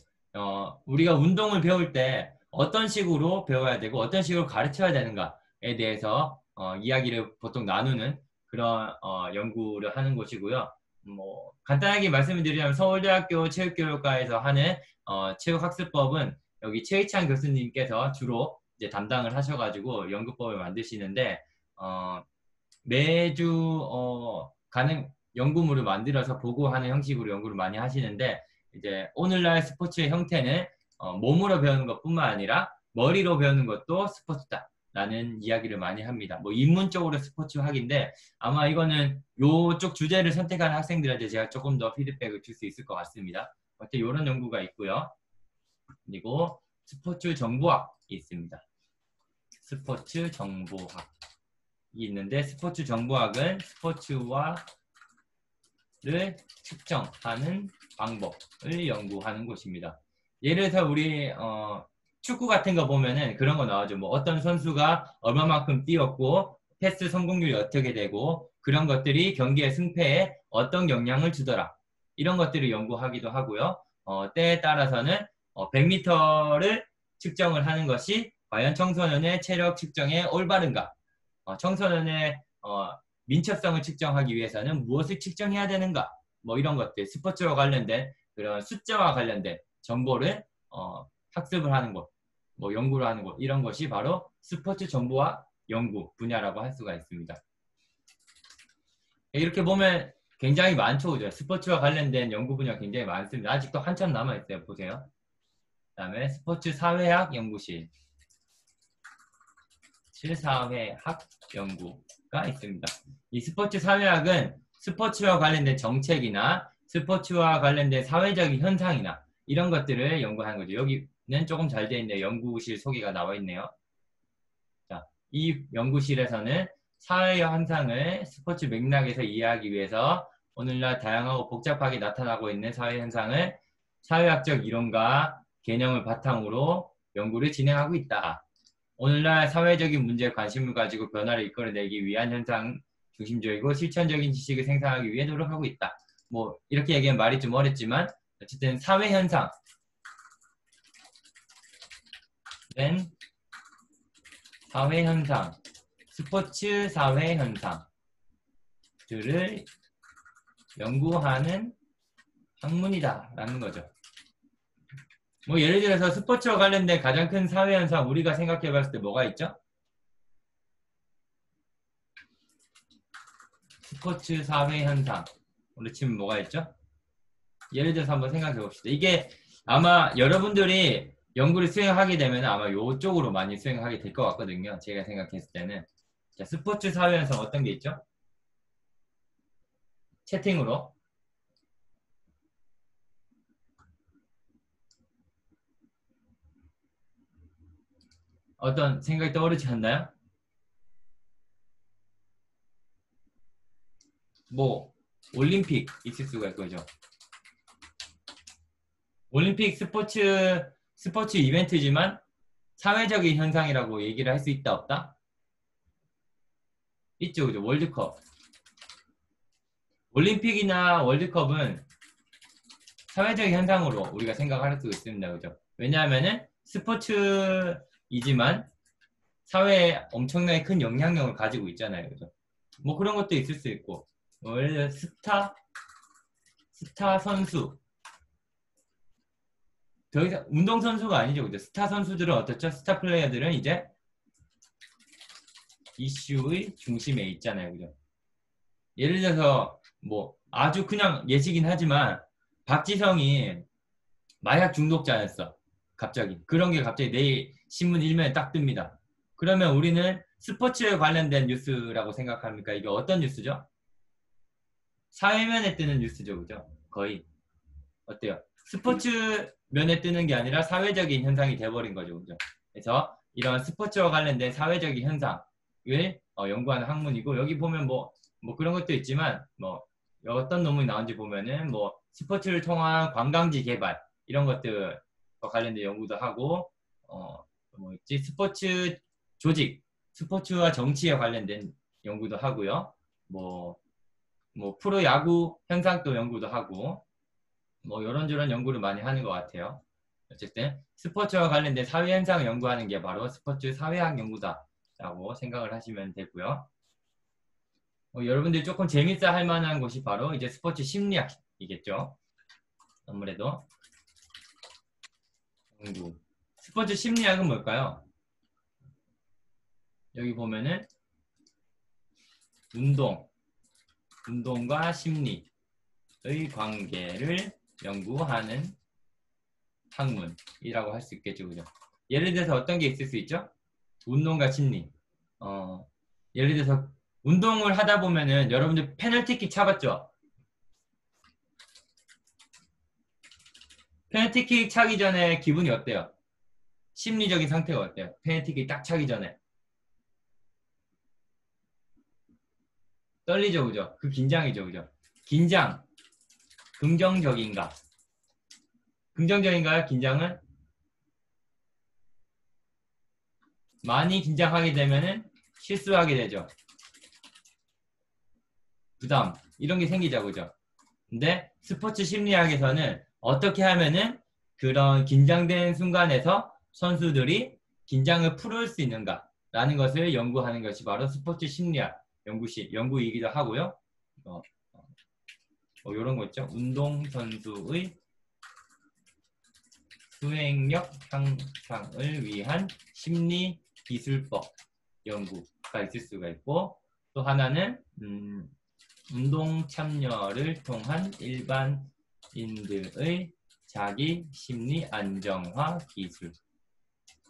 우리가 운동을 배울 때 어떤 식으로 배워야 되고 어떤 식으로 가르쳐야 되는가에 대해서 이야기를 보통 나누는 그런 연구를 하는 곳이고요. 뭐 간단하게 말씀을 드리자면 서울대학교 체육교육과에서 하는 체육학습법은 여기 최희찬 교수님께서 주로 이제 담당을 하셔가지고 연구법을 만드시는데 매주 연구물을 만들어서 보고하는 형식으로 연구를 많이 하시는데 이제 오늘날 스포츠의 형태는 몸으로 배우는 것뿐만 아니라 머리로 배우는 것도 스포츠다 라는 이야기를 많이 합니다. 뭐 입문적으로 스포츠학인데 아마 이거는 요쪽 주제를 선택하는 학생들한테 제가 조금 더 피드백을 줄 수 있을 것 같습니다. 어때 이런 연구가 있고요. 그리고 스포츠 정보학이 있습니다. 스포츠 정보학이 있는데 스포츠 정보학은 스포츠화를 측정하는 방법을 연구하는 곳입니다. 예를 들어서 우리 축구 같은 거 보면은 그런 거 나오죠. 뭐 어떤 선수가 얼마만큼 뛰었고 패스 성공률이 어떻게 되고 그런 것들이 경기의 승패에 어떤 영향을 주더라. 이런 것들을 연구하기도 하고요. 때에 따라서는 100m를 측정을 하는 것이 과연 청소년의 체력 측정에 올바른가? 청소년의 민첩성을 측정하기 위해서는 무엇을 측정해야 되는가? 뭐 이런 것들, 스포츠와 관련된 그런 숫자와 관련된 정보를 학습을 하는 곳, 뭐 연구를 하는 곳, 이런 것이 바로 스포츠 정보와 연구 분야라고 할 수가 있습니다. 이렇게 보면 굉장히 많죠, 그죠? 스포츠와 관련된 연구 분야 굉장히 많습니다. 아직도 한참 남아있어요, 보세요. 그 다음에 스포츠 사회학 연구실. 사회학 연구가 있습니다. 이 스포츠 사회학은 스포츠와 관련된 정책이나 스포츠와 관련된 사회적인 현상이나 이런 것들을 연구하는 거죠. 여기는 조금 잘 되어 있네요. 연구실 소개가 나와 있네요. 자, 이 연구실에서는 사회 현상을 스포츠 맥락에서 이해하기 위해서 오늘날 다양하고 복잡하게 나타나고 있는 사회 현상을 사회학적 이론과 개념을 바탕으로 연구를 진행하고 있다. 오늘날 사회적인 문제에 관심을 가지고 변화를 이끌어내기 위한 현상 중심적이고 실천적인 지식을 생산하기 위해 노력하고 있다. 뭐 이렇게 얘기하면 말이 좀 어렵지만 어쨌든 사회 현상 스포츠 사회 현상들을 연구하는 학문이다 라는 거죠. 뭐 예를 들어서 스포츠와 관련된 가장 큰 사회 현상 우리가 생각해 봤을 때 뭐가 있죠? 스포츠 사회 현상 우리 치면 뭐가 있죠? 예를 들어서 한번 생각해 봅시다. 이게 아마 여러분들이 연구를 수행하게 되면 아마 이쪽으로 많이 수행하게 될 것 같거든요. 제가 생각했을 때는. 자, 스포츠 사회 현상 어떤 게 있죠? 채팅으로. 어떤 생각이 떠오르지 않나요? 뭐 올림픽 있을 수가 있고 그죠? 올림픽 스포츠 이벤트지만 사회적인 현상이라고 얘기를 할 수 있다 없다? 있죠, 그죠? 월드컵. 올림픽이나 월드컵은 사회적 현상으로 우리가 생각할 수 있습니다, 그죠? 왜냐하면은 스포츠이지만 사회에 엄청나게 큰 영향력을 가지고 있잖아요, 그죠? 뭐 그런 것도 있을 수 있고, 뭐 예를 들어 스타 선수 더 이상 운동선수가 아니죠. 그죠? 스타 선수들은 어떻죠? 스타 플레이어들은 이제 이슈의 중심에 있잖아요. 그죠? 예를 들어서 뭐 아주 그냥 예시긴 하지만 박지성이 마약 중독자였어. 갑자기. 그런 게 갑자기 내일 신문 일면에 딱 뜹니다. 그러면 우리는 스포츠에 관련된 뉴스라고 생각합니까? 이게 어떤 뉴스죠? 사회면에 뜨는 뉴스죠. 그죠? 거의. 어때요? 스포츠 면에 뜨는 게 아니라 사회적인 현상이 돼버린 거죠. 그죠? 그래서 이런 스포츠와 관련된 사회적인 현상을 연구하는 학문이고, 여기 보면 뭐 그런 것도 있지만, 뭐 어떤 논문이 나온지 보면은 뭐 스포츠를 통한 관광지 개발 이런 것들과 관련된 연구도 하고, 뭐 있지? 스포츠 조직, 스포츠와 정치에 관련된 연구도 하고요. 뭐 프로 야구 현상도 연구도 하고, 뭐 이런저런 연구를 많이 하는 것 같아요. 어쨌든 스포츠와 관련된 사회 현상을 연구하는 게 바로 스포츠 사회학 연구다라고 생각을 하시면 되고요. 여러분들이 조금 재밌어 할 만한 곳이 바로 이제 스포츠 심리학이겠죠. 아무래도 연구. 스포츠 심리학은 뭘까요? 여기 보면은 운동과 심리의 관계를 연구하는 학문이라고 할 수 있겠죠. 그죠? 예를 들어서 어떤 게 있을 수 있죠? 운동과 심리. 예를 들어서 운동을 하다 보면은 여러분들 페널티킥 차봤죠? 페널티킥 차기 전에 기분이 어때요? 심리적인 상태가 어때요? 페널티킥 딱 차기 전에. 떨리죠, 그죠? 그 긴장이죠, 그죠? 긴장, 긍정적인가? 긍정적인가요? 긴장은? 많이 긴장하게 되면은 실수하게 되죠. 부담, 이런 게 생기죠, 그죠? 근데 스포츠 심리학에서는 어떻게 하면은 그런 긴장된 순간에서 선수들이 긴장을 풀을 수 있는가라는 것을 연구하는 것이 바로 스포츠 심리학 연구이기도 하고요. 이런 거 있죠. 운동선수의 수행력 향상을 위한 심리기술법 연구가 있을 수가 있고, 또 하나는 운동 참여를 통한 일반인들의 자기 심리 안정화 기술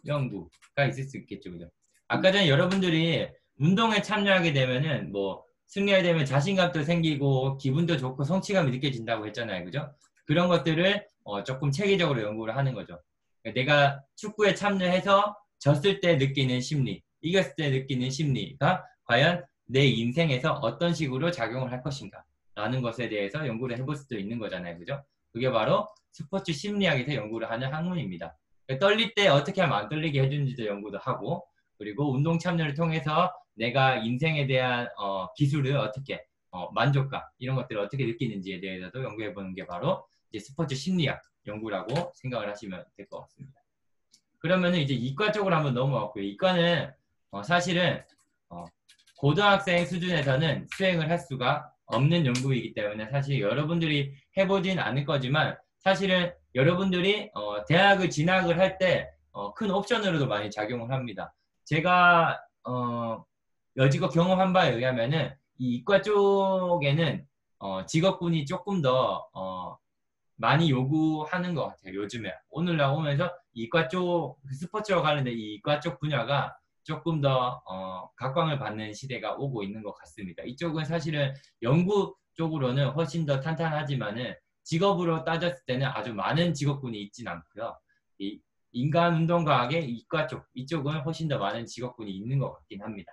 연구가 있을 수 있겠죠. 그죠? 아까 전에 여러분들이 운동에 참여하게 되면은 뭐 승리하게 되면 자신감도 생기고 기분도 좋고 성취감이 느껴진다고 했잖아요. 그죠? 그런 것들을 조금 체계적으로 연구를 하는 거죠. 내가 축구에 참여해서 졌을 때 느끼는 심리, 이겼을 때 느끼는 심리가 과연 내 인생에서 어떤 식으로 작용을 할 것인가 라는 것에 대해서 연구를 해볼 수도 있는 거잖아요. 그죠? 그게 바로 스포츠 심리학에서 연구를 하는 학문입니다. 떨릴 때 어떻게 하면 안 떨리게 해주는지도 연구도 하고, 그리고 운동 참여를 통해서 내가 인생에 대한 기술을 어떻게 만족감 이런 것들을 어떻게 느끼는지에 대해서도 연구해보는 게 바로 이제 스포츠 심리학 연구라고 생각을 하시면 될 것 같습니다. 그러면은 이제 이과 쪽으로 한번 넘어갔고요. 이과는 사실은 고등학생 수준에서는 수행을 할 수가 없는 연구이기 때문에 사실 여러분들이 해보진 않을 거지만 사실은 여러분들이 대학을 진학을 할 때 큰 옵션으로도 많이 작용을 합니다. 제가 여지껏 경험한 바에 의하면은 이 이과 쪽에는 직업군이 조금 더 많이 요구하는 것 같아요. 요즘에 오늘날 오면서 이과 쪽 스포츠와 관련된 이 이과 쪽 분야가 조금 더 각광을 받는 시대가 오고 있는 것 같습니다. 이쪽은 사실은 연구 쪽으로는 훨씬 더 탄탄하지만은 직업으로 따졌을 때는 아주 많은 직업군이 있진 않고요. 이 인간운동과학의 이과 쪽 이쪽은 훨씬 더 많은 직업군이 있는 것 같긴 합니다.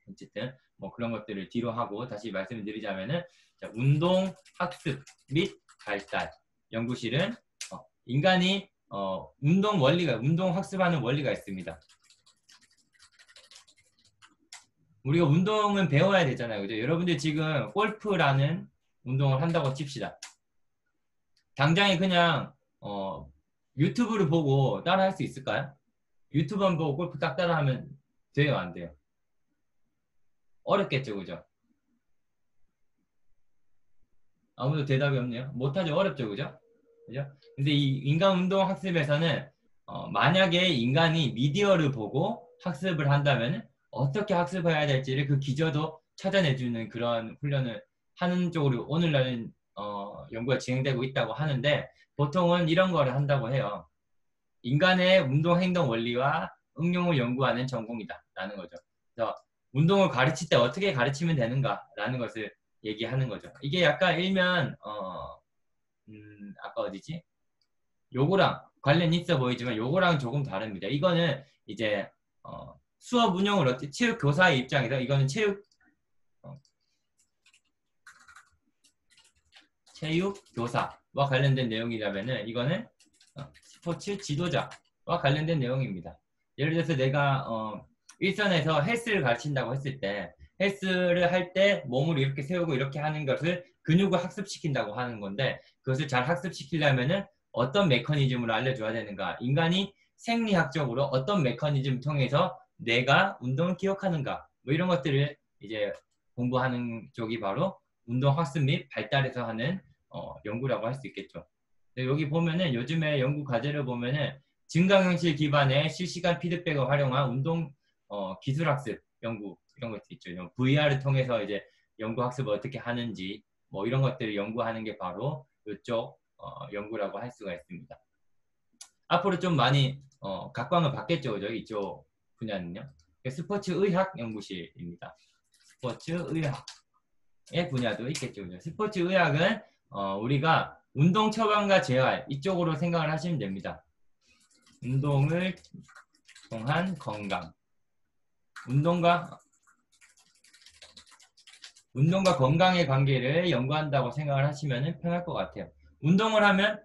어쨌든 뭐 그런 것들을 뒤로 하고 다시 말씀을 드리자면은 운동 학습 및 발달 연구실은 인간이 운동 학습하는 원리가 있습니다. 우리가 운동은 배워야 되잖아요. 그죠? 여러분들 지금 골프라는 운동을 한다고 칩시다. 당장에 그냥 유튜브를 보고 따라 할 수 있을까요? 유튜브만 보고 골프 딱 따라 하면 돼요? 안 돼요? 어렵겠죠, 그죠? 아무도 대답이 없네요. 못하죠, 어렵죠, 그죠? 그죠? 근데 이 인간운동학습에서는 만약에 인간이 미디어를 보고 학습을 한다면 어떻게 학습해야 될지를 그 기저도 찾아내주는 그런 훈련을 하는 쪽으로 오늘날은 연구가 진행되고 있다고 하는데 보통은 이런 거를 한다고 해요. 인간의 운동 행동 원리와 응용을 연구하는 전공이다라는 거죠. 그래서 운동을 가르칠 때 어떻게 가르치면 되는가라는 것을 얘기하는 거죠. 이게 약간 일면 아까 어디지? 요거랑 관련 있어 보이지만 요거랑 조금 다릅니다. 이거는 이제 수업 운영을 어떻게 체육 교사의 입장에서 이거는 체육 교사와 관련된 내용이라면은 이거는 스포츠 지도자와 관련된 내용입니다. 예를 들어서 내가 일선에서 헬스를 가르친다고 했을 때 헬스를 할 때 몸을 이렇게 세우고 이렇게 하는 것을 근육을 학습시킨다고 하는 건데 그것을 잘 학습시키려면은 어떤 메커니즘으로 알려줘야 되는가? 인간이 생리학적으로 어떤 메커니즘 통해서 내가 운동을 기억하는가? 뭐 이런 것들을 이제 공부하는 쪽이 바로 운동학습 및 발달에서 하는 연구라고 할 수 있겠죠. 여기 보면은 요즘에 연구 과제를 보면은 증강현실 기반의 실시간 피드백을 활용한 운동 기술학습 연구 이런 것도 있죠. VR을 통해서 이제 연구학습을 어떻게 하는지 뭐 이런 것들을 연구하는 게 바로 이쪽 연구라고 할 수가 있습니다. 앞으로 좀 많이 각광을 받겠죠, 그죠? 이쪽 분야는요. 스포츠 의학 연구실입니다. 스포츠 의학의 분야도 있겠죠, 그죠? 스포츠 의학은 우리가 운동 처방과 재활 이쪽으로 생각을 하시면 됩니다. 운동을 통한 건강. 운동과 건강의 관계를 연구한다고 생각을 하시면 편할 것 같아요. 운동을 하면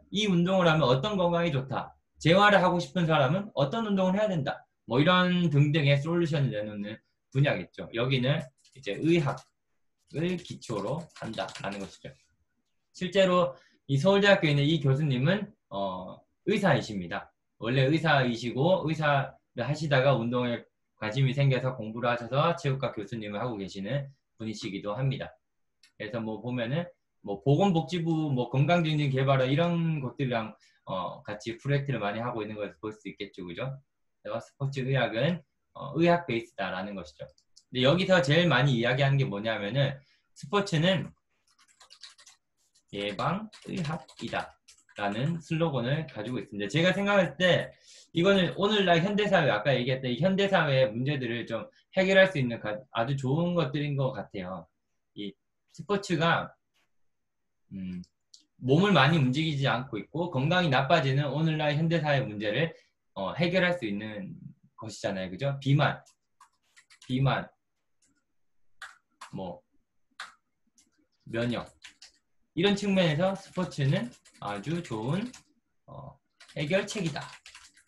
어떤 건강이 좋다. 재활을 하고 싶은 사람은 어떤 운동을 해야 된다. 뭐 이런 등등의 솔루션을 내놓는 분야겠죠. 여기는 이제 의학을 기초로 한다라는 것이죠. 실제로 이 서울대학교에 있는 이 교수님은 의사이십니다. 원래 의사이시고 의사를 하시다가 운동에 관심이 생겨서 공부를 하셔서 체육과 교수님을 하고 계시는 분이시기도 합니다. 그래서 뭐 보면은 뭐 보건복지부 뭐 건강증진 개발을 이런 것들이랑 같이 프로젝트를 많이 하고 있는 것을 볼 수 있겠죠, 그죠? 그래서 스포츠 의학은 의학 베이스다라는 것이죠. 근데 여기서 제일 많이 이야기하는 게 뭐냐면은 스포츠는 예방의학이다 라는 슬로건을 가지고 있습니다. 제가 생각할 때 이거는 오늘날 현대사회 아까 얘기했던 이 현대사회의 문제들을 좀 해결할 수 있는 아주 좋은 것들인 것 같아요. 이 스포츠가 몸을 많이 움직이지 않고 있고 건강이 나빠지는 오늘날 현대사회 문제를 해결할 수 있는 것이잖아요. 그죠? 비만 뭐 면역 이런 측면에서 스포츠는 아주 좋은 해결책이다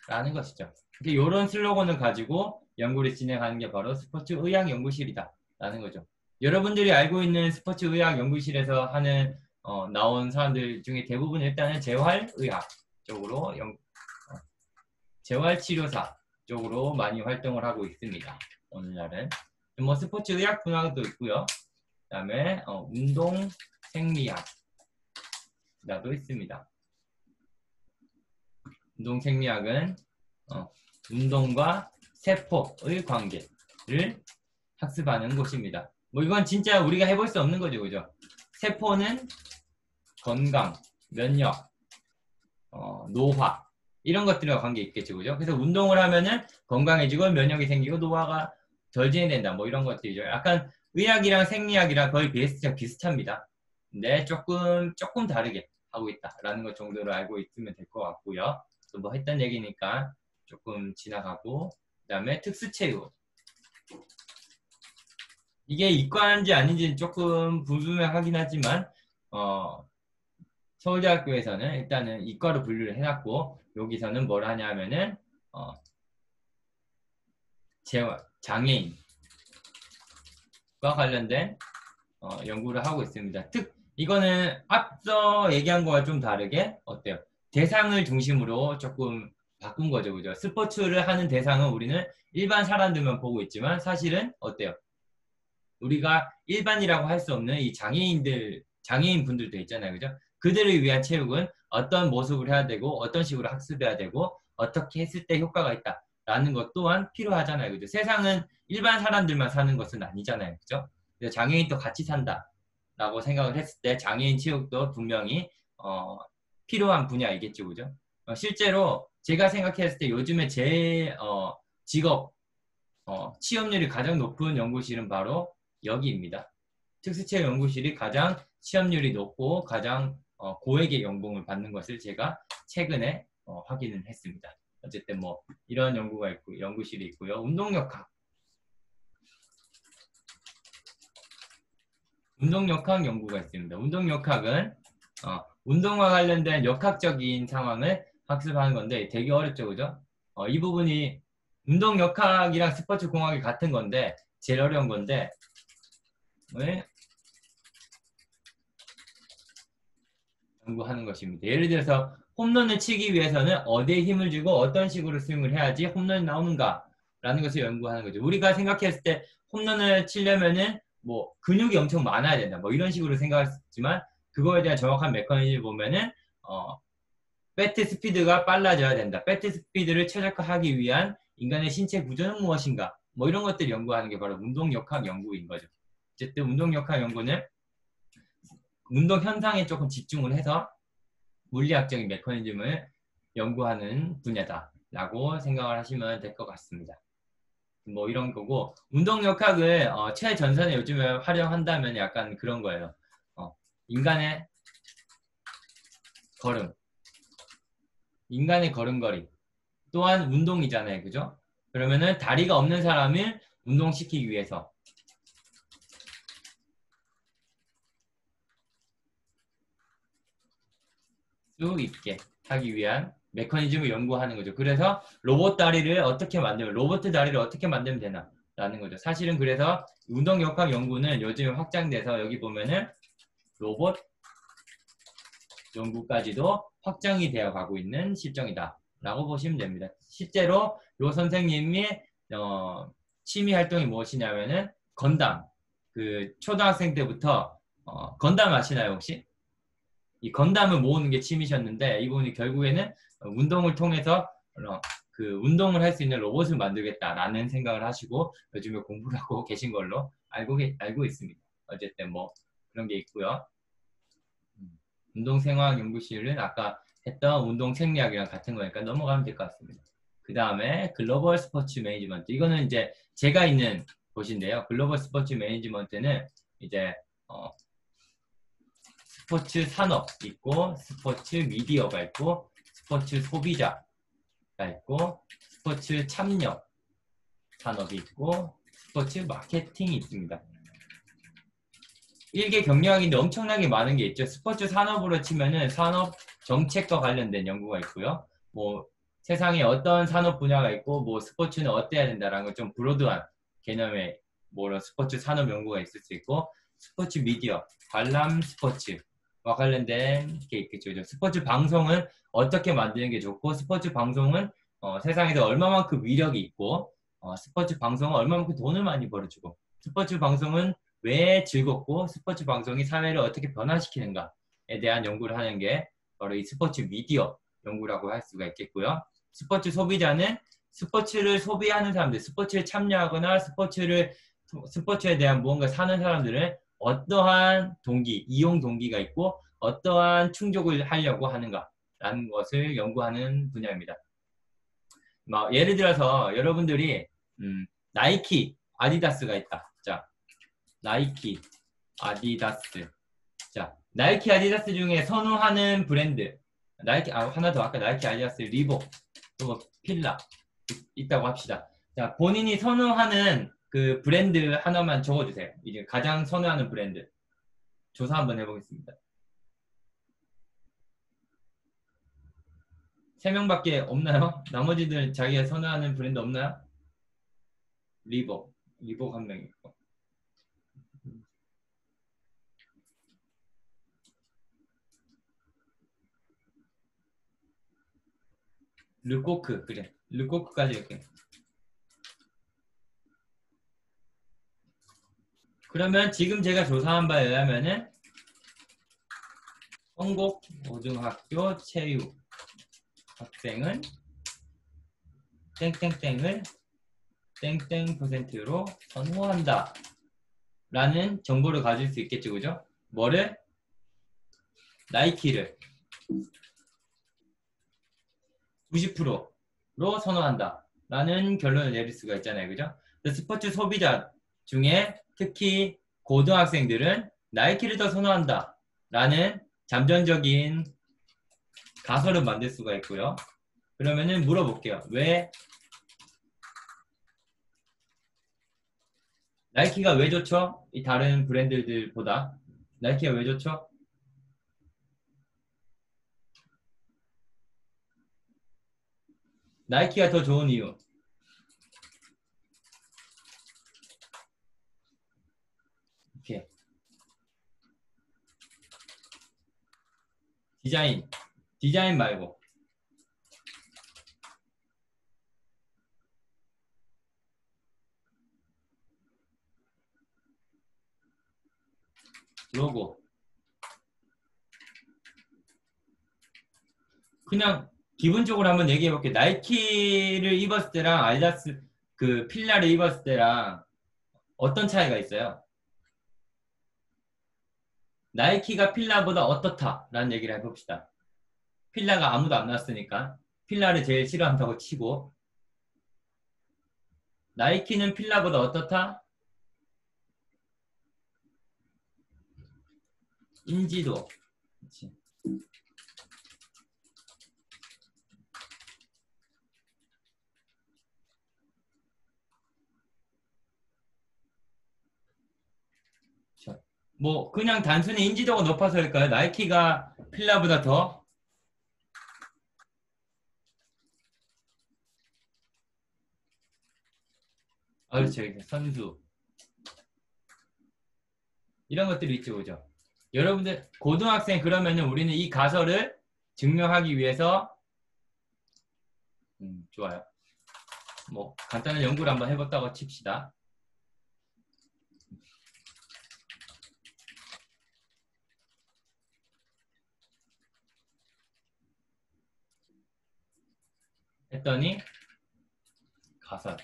라는 것이죠. 이런 슬로건을 가지고 연구를 진행하는 게 바로 스포츠 의학 연구실이다 라는 거죠. 여러분들이 알고 있는 스포츠 의학 연구실에서 하는 나온 사람들 중에 대부분 일단은 재활의학 쪽으로 재활치료사 쪽으로 많이 활동을 하고 있습니다. 오늘날은 뭐 스포츠 의학 분야도 있고요. 그 다음에 운동 생리학 나도 있습니다. 운동 생리학은 운동과 세포의 관계를 학습하는 곳입니다. 뭐 이건 진짜 우리가 해볼 수 없는 거죠, 그죠? 세포는 건강, 면역, 노화 이런 것들과 관계 있겠죠, 그죠? 그래서 운동을 하면은 건강해지고 면역이 생기고 노화가 덜 진행된다, 뭐 이런 것들이죠. 약간 의학이랑 생리학이랑 거의 비슷합니다. 근데 조금 다르게 하고 있다라는 것 정도로 알고 있으면 될 것 같고요. 또 뭐 했던 얘기니까 조금 지나가고 그 다음에 특수체육 이게 이과인지 아닌지 조금 불분명하긴 하지만 서울대학교에서는 일단은 이과로 분류를 해놨고 여기서는 뭘 하냐면은 장애인과 관련된 연구를 하고 있습니다. 이거는 앞서 얘기한 거와 좀 다르게 어때요? 대상을 중심으로 조금 바꾼 거죠, 그죠? 스포츠를 하는 대상은 우리는 일반 사람들만 보고 있지만 사실은 어때요? 우리가 일반이라고 할 수 없는 이 장애인 분들도 있잖아요, 그죠? 그들을 위한 체육은 어떤 모습을 해야 되고 어떤 식으로 학습해야 되고 어떻게 했을 때 효과가 있다라는 것 또한 필요하잖아요. 그죠? 세상은 일반 사람들만 사는 것은 아니잖아요. 그죠? 그래서 장애인도 같이 산다라고 생각을 했을 때 장애인 체육도 분명히 필요한 분야이겠죠. 그죠? 실제로 제가 생각했을 때 요즘에 제 직업 취업률이 가장 높은 연구실은 바로 여기입니다. 특수체육 연구실이 가장 취업률이 높고 가장 고액의 연봉을 받는 것을 제가 최근에 확인을 했습니다. 어쨌든 뭐 이런 연구가 있고 연구실이 있고요. 운동역학 연구가 있습니다. 운동역학은 운동과 관련된 역학적인 상황을 학습하는 건데 되게 어렵죠, 그죠? 이 부분이 운동역학이랑 스포츠 공학이 같은 건데 제일 어려운 건데 연구하는 것입니다. 예를 들어서 홈런을 치기 위해서는 어디에 힘을 주고 어떤 식으로 스윙을 해야지 홈런이 나오는가 라는 것을 연구하는 거죠. 우리가 생각했을 때 홈런을 치려면은 뭐 근육이 엄청 많아야 된다 뭐 이런 식으로 생각했지만 그거에 대한 정확한 메커니즘을 보면은 배트 스피드가 빨라져야 된다. 배트 스피드를 최적화하기 위한 인간의 신체 구조는 무엇인가 뭐 이런 것들을 연구하는 게 바로 운동역학 연구인 거죠. 어쨌든 운동역학 연구는 운동 현상에 조금 집중을 해서 물리학적인 메커니즘을 연구하는 분야다라고 생각을 하시면 될 것 같습니다. 뭐 이런 거고 운동역학을 최전선에 요즘에 활용한다면 약간 그런 거예요. 인간의 걸음, 인간의 걸음걸이 또한 운동이잖아요, 그죠? 그러면은 다리가 없는 사람을 운동시키기 위해서 수 있게 하기 위한 메커니즘을 연구하는 거죠. 그래서 로봇 다리를 어떻게 만들면 되나 라는 거죠. 사실은 그래서 운동역학 연구는 요즘 확장돼서 여기 보면은 로봇 연구까지도 확장이 되어 가고 있는 실정이다 라고 보시면 됩니다. 실제로 요 선생님이 취미 활동이 무엇이냐면은 건담, 그 초등학생 때부터 건담 아시나요 혹시? 이 건담을 모으는 게 취미셨는데 이분이 결국에는 운동을 통해서 그 운동을 할 수 있는 로봇을 만들겠다라는 생각을 하시고 요즘에 공부를 하고 계신 걸로 알고 있습니다. 어쨌든 뭐 그런 게 있고요. 운동생화연구실은 아까 했던 운동생리학이랑 같은 거니까 넘어가면 될 것 같습니다. 그 다음에 글로벌 스포츠 매니지먼트. 이거는 이제 제가 있는 곳인데요. 글로벌 스포츠 매니지먼트는 이제 스포츠 산업 있고 스포츠 미디어가 있고 스포츠 소비자가 있고 스포츠 참여 산업이 있고 스포츠 마케팅이 있습니다. 일개 경영학인데 엄청나게 많은 게 있죠. 스포츠 산업으로 치면은 산업 정책과 관련된 연구가 있고요. 뭐 세상에 어떤 산업 분야가 있고 뭐 스포츠는 어때야 된다라는 걸 좀 브로드한 개념의 뭐 스포츠 산업 연구가 있을 수 있고 스포츠 미디어, 관람 스포츠와 관련된 게 있겠죠. 스포츠 방송은 어떻게 만드는 게 좋고 스포츠 방송은 세상에서 얼마만큼 위력이 있고 스포츠 방송은 얼마만큼 돈을 많이 벌어주고 스포츠 방송은 왜 즐겁고 스포츠 방송이 사회를 어떻게 변화시키는가에 대한 연구를 하는 게 바로 이 스포츠 미디어 연구라고 할 수가 있겠고요. 스포츠 소비자는 스포츠를 소비하는 사람들, 스포츠에 참여하거나 스포츠에 대한 무언가 사는 사람들은 어떠한 동기, 이용 동기가 있고 어떠한 충족을 하려고 하는가라는 것을 연구하는 분야입니다. 예를 들어서 여러분들이 나이키, 아디다스가 있다. 자, 나이키, 아디다스. 자, 나이키, 아디다스 중에 선호하는 브랜드. 하나 더 아까 나이키, 아디다스, 리복, 또 필라 있다고 합시다. 자, 본인이 선호하는 그 브랜드 하나만 적어주세요. 이제 가장 선호하는 브랜드. 조사 한번 해보겠습니다. 3명밖에 없나요? 나머지들 자기가 선호하는 브랜드 없나요? 리복 한 명 있고. 르코크, 그래. 르코크까지 이렇게. 그러면 지금 제가 조사한 바에 의하면은 성곡고등학교 체육 학생은 땡땡땡을 땡땡 %로 선호한다 라는 정보를 가질 수 있겠죠, 그죠? 뭐를? 나이키를 90%로 선호한다 라는 결론을 내릴 수가 있잖아요, 그죠? 스포츠 소비자 중에 특히 고등학생들은 나이키를 더 선호한다 라는 잠정적인 가설을 만들 수가 있고요. 그러면은 물어볼게요. 왜 나이키가 왜 좋죠? 이 다른 브랜드들보다 나이키가 왜 좋죠? 나이키가 더 좋은 이유. 이렇게 디자인 말고 로고. 그냥 기본적으로 한번 얘기해 볼게요. 나이키를 입었을 때랑 아디다스 그 필라를 입었을 때랑 어떤 차이가 있어요? 나이키가 필라보다 어떻다라는 얘기를 해봅시다. 필라가 아무도 안 나왔으니까 필라를 제일 싫어한다고 치고 나이키는 필라보다 어떻다? 인지도. 그치. 뭐 그냥 단순히 인지도가 높아서일까요? 나이키가 필라보다 더 그렇죠. 선수 이런 것들이 있죠, 그죠? 여러분들 고등학생 그러면은 우리는 이 가설을 증명하기 위해서 좋아요. 뭐 간단한 연구를 한번 해봤다고 칩시다. 했더니 가설.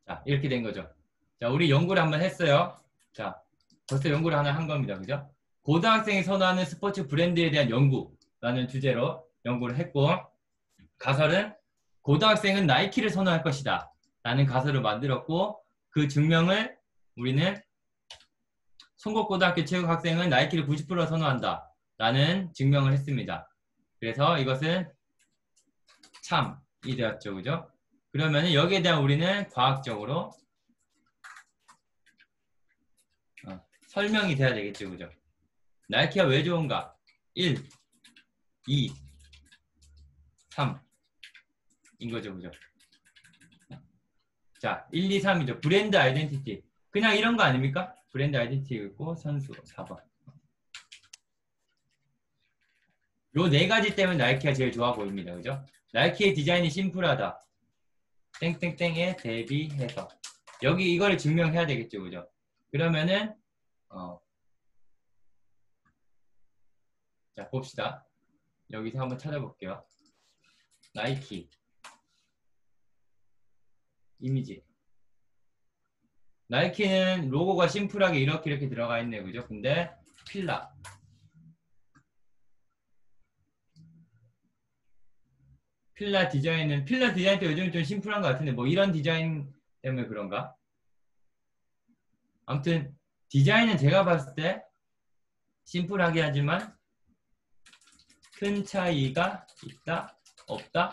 자, 이렇게 된 거죠. 자, 우리 연구를 한번 했어요. 자, 벌써 연구를 하나 한 겁니다. 그죠? 고등학생이 선호하는 스포츠 브랜드에 대한 연구라는 주제로 연구를 했고, 가설은 고등학생은 나이키를 선호할 것이다 라는 가설을 만들었고, 그 증명을 우리는 송곡고등학교 체육학생은 나이키를 90% 선호한다 라는 증명을 했습니다. 그래서 이것은 참이 되었죠. 그죠? 그러면 여기에 대한 우리는 과학적으로 설명이 돼야 되겠죠. 그죠? 나이키가 왜 좋은가? 1, 2, 3 인 거죠. 그죠? 자, 1, 2, 3이죠. 브랜드 아이덴티티. 그냥 이런 거 아닙니까? 브랜드 아이덴티티 있고 선수 4번. 요 네 가지 때문에 나이키가 제일 좋아 보입니다. 그죠? 나이키의 디자인이 심플하다. 땡땡땡에 대비해서. 여기 이거를 증명해야 되겠죠. 그죠? 그러면은 자, 봅시다. 여기서 한번 찾아볼게요. 나이키 이미지. 나이키는 로고가 심플하게 이렇게 들어가 있네요. 그죠? 근데 필라 디자인도 요즘 좀 심플한 것 같은데 뭐 이런 디자인 때문에 그런가? 아무튼 디자인은 제가 봤을 때 심플하게 하지만 큰 차이가 있다? 없다?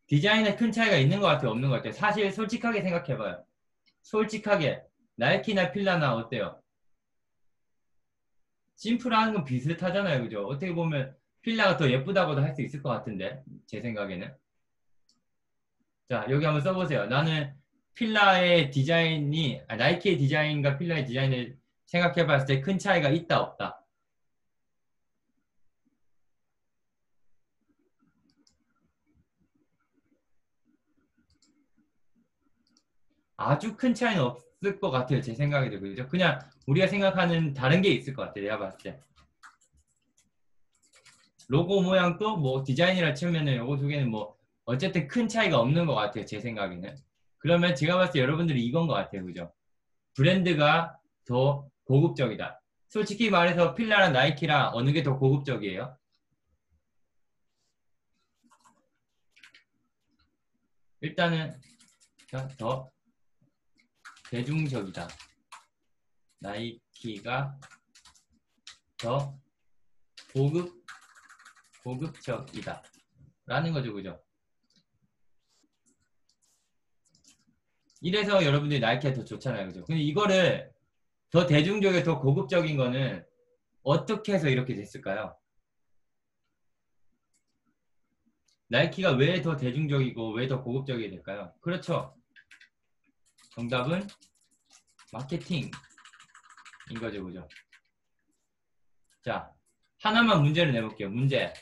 디자인에 큰 차이가 있는 것 같아요? 없는 것 같아요? 사실 솔직하게 생각해봐요. 솔직하게 나이키나 필라나 어때요? 심플한 건 비슷하잖아요. 그죠? 어떻게 보면 필라가 더 예쁘다고도 할 수 있을 것 같은데 제 생각에는. 자, 여기 한번 써보세요. 나는 필라의 디자인이 나이키의 디자인과 필라의 디자인을 생각해봤을 때 큰 차이가 있다 없다? 아주 큰 차이는 없을 것 같아요. 제 생각에도. 그죠? 그냥 우리가 생각하는 다른 게 있을 것 같아요. 내가 봤을 때. 로고 모양도 뭐 디자인이라 치면은 요거 두 개는 뭐 어쨌든 큰 차이가 없는 것 같아요. 제 생각에는. 그러면 제가 봤을 때 여러분들이 이건 것 같아요. 그죠? 브랜드가 더 고급적이다. 솔직히 말해서 필라랑 나이키랑 어느 게 더 고급적이에요? 일단은 더 대중적이다. 나이키가 더 고급적이다. 라는 거죠. 그죠? 이래서 여러분들이 나이키가 더 좋잖아요. 그죠? 근데 이거를 더 대중적이고 더 고급적인 거는 어떻게 해서 이렇게 됐을까요? 나이키가 왜 더 대중적이고 왜 더 고급적이 될까요? 그렇죠. 정답은 마케팅인 거죠. 그죠? 자, 하나만 문제를 내볼게요. 문제.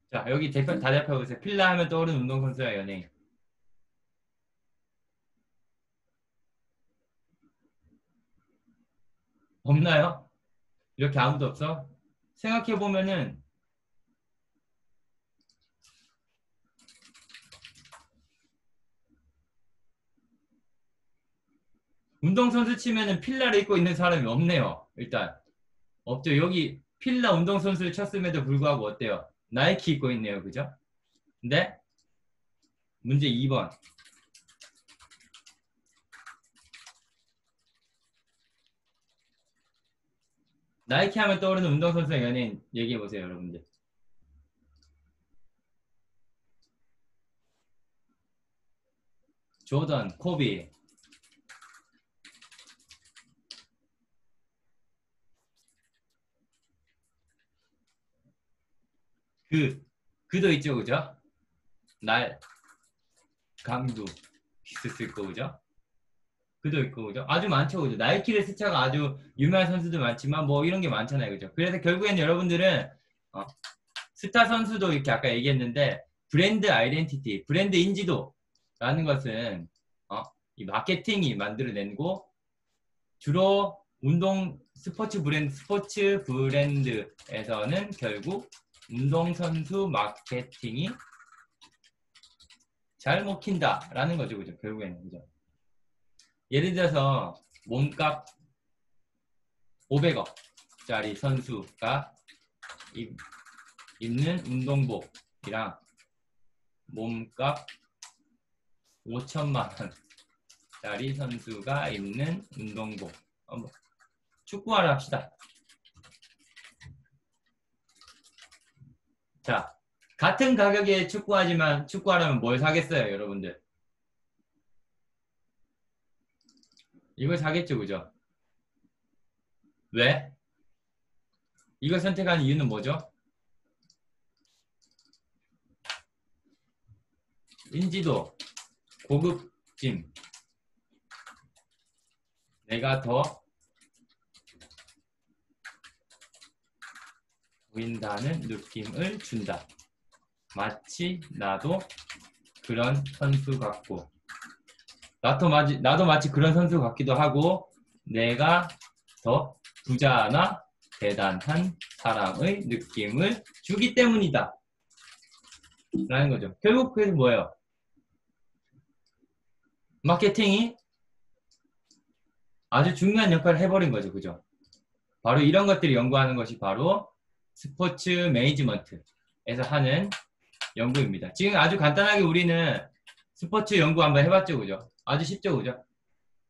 자, 여기 다 대표해보세요. 필라 하면 떠오르는 운동선수와 연예인. 없나요? 이렇게 아무도 없어? 생각해보면은 운동선수 치면은 필라를 입고 있는 사람이 없네요. 일단 없죠. 여기 필라 운동선수를 쳤음에도 불구하고 어때요? 나이키 입고 있네요. 그죠? 근데 문제 2번. 나이키 하면 떠오르는 운동선수와 연예인 얘기해보세요. 여러분들. 조던, 코비. 그도 있죠. 그죠? 날, 강도 있을 거. 그죠? 그도 있고. 그죠? 아주 많죠. 그죠? 나이키를 스차가 아주 유명한 선수도 많지만 뭐 이런 게 많잖아요. 그죠? 그래서 결국엔 여러분들은 스타 선수도 이렇게 아까 얘기했는데 브랜드 아이덴티티, 브랜드 인지도라는 것은 이 마케팅이 만들어낸고 주로 스포츠 브랜드에서는 결국 운동선수 마케팅이 잘 먹힌다라는 거죠. 그죠? 결국에는. 그죠? 예를 들어서 몸값 500억짜리 선수가 입는 운동복이랑 몸값 5천만 원짜리 선수가 입는 운동복. 축구화를 합시다. 자, 같은 가격의 축구화지만 축구화라면 뭘 사겠어요, 여러분들? 이걸 사겠죠, 그죠? 왜? 이걸 선택한 이유는 뭐죠? 인지도, 고급짐. 내가 더 보인다는 느낌을 준다. 마치 나도 그런 선수 같고 나도 마치 그런 선수 같기도 하고 내가 더 부자나 대단한 사람의 느낌을 주기 때문이다. 라는 거죠. 결국 그게 뭐예요? 마케팅이 아주 중요한 역할을 해버린 거죠. 그죠? 바로 이런 것들을 연구하는 것이 바로 스포츠 매니지먼트에서 하는 연구입니다. 지금 아주 간단하게 우리는 스포츠 연구 한번 해봤죠. 그죠? 아주 쉽죠. 그죠?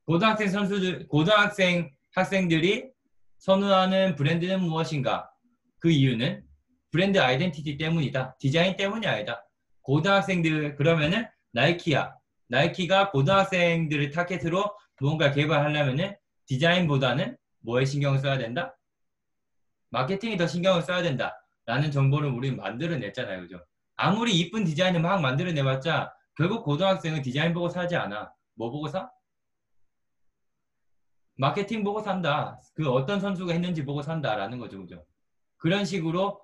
고등학생 학생들이 선호하는 브랜드는 무엇인가? 그 이유는 브랜드 아이덴티티 때문이다. 디자인 때문이 아니다. 고등학생들, 그러면은 나이키야. 나이키가 고등학생들을 타겟으로 무언가 개발하려면은 디자인보다는 뭐에 신경을 써야 된다? 마케팅이 더 신경을 써야 된다. 라는 정보를 우리는 만들어냈잖아요. 그죠? 아무리 이쁜 디자인을 막 만들어내봤자 결국 고등학생은 디자인 보고 사지 않아. 뭐 보고 사? 마케팅 보고 산다. 그 어떤 선수가 했는지 보고 산다라는 거죠. 그죠? 그런 식으로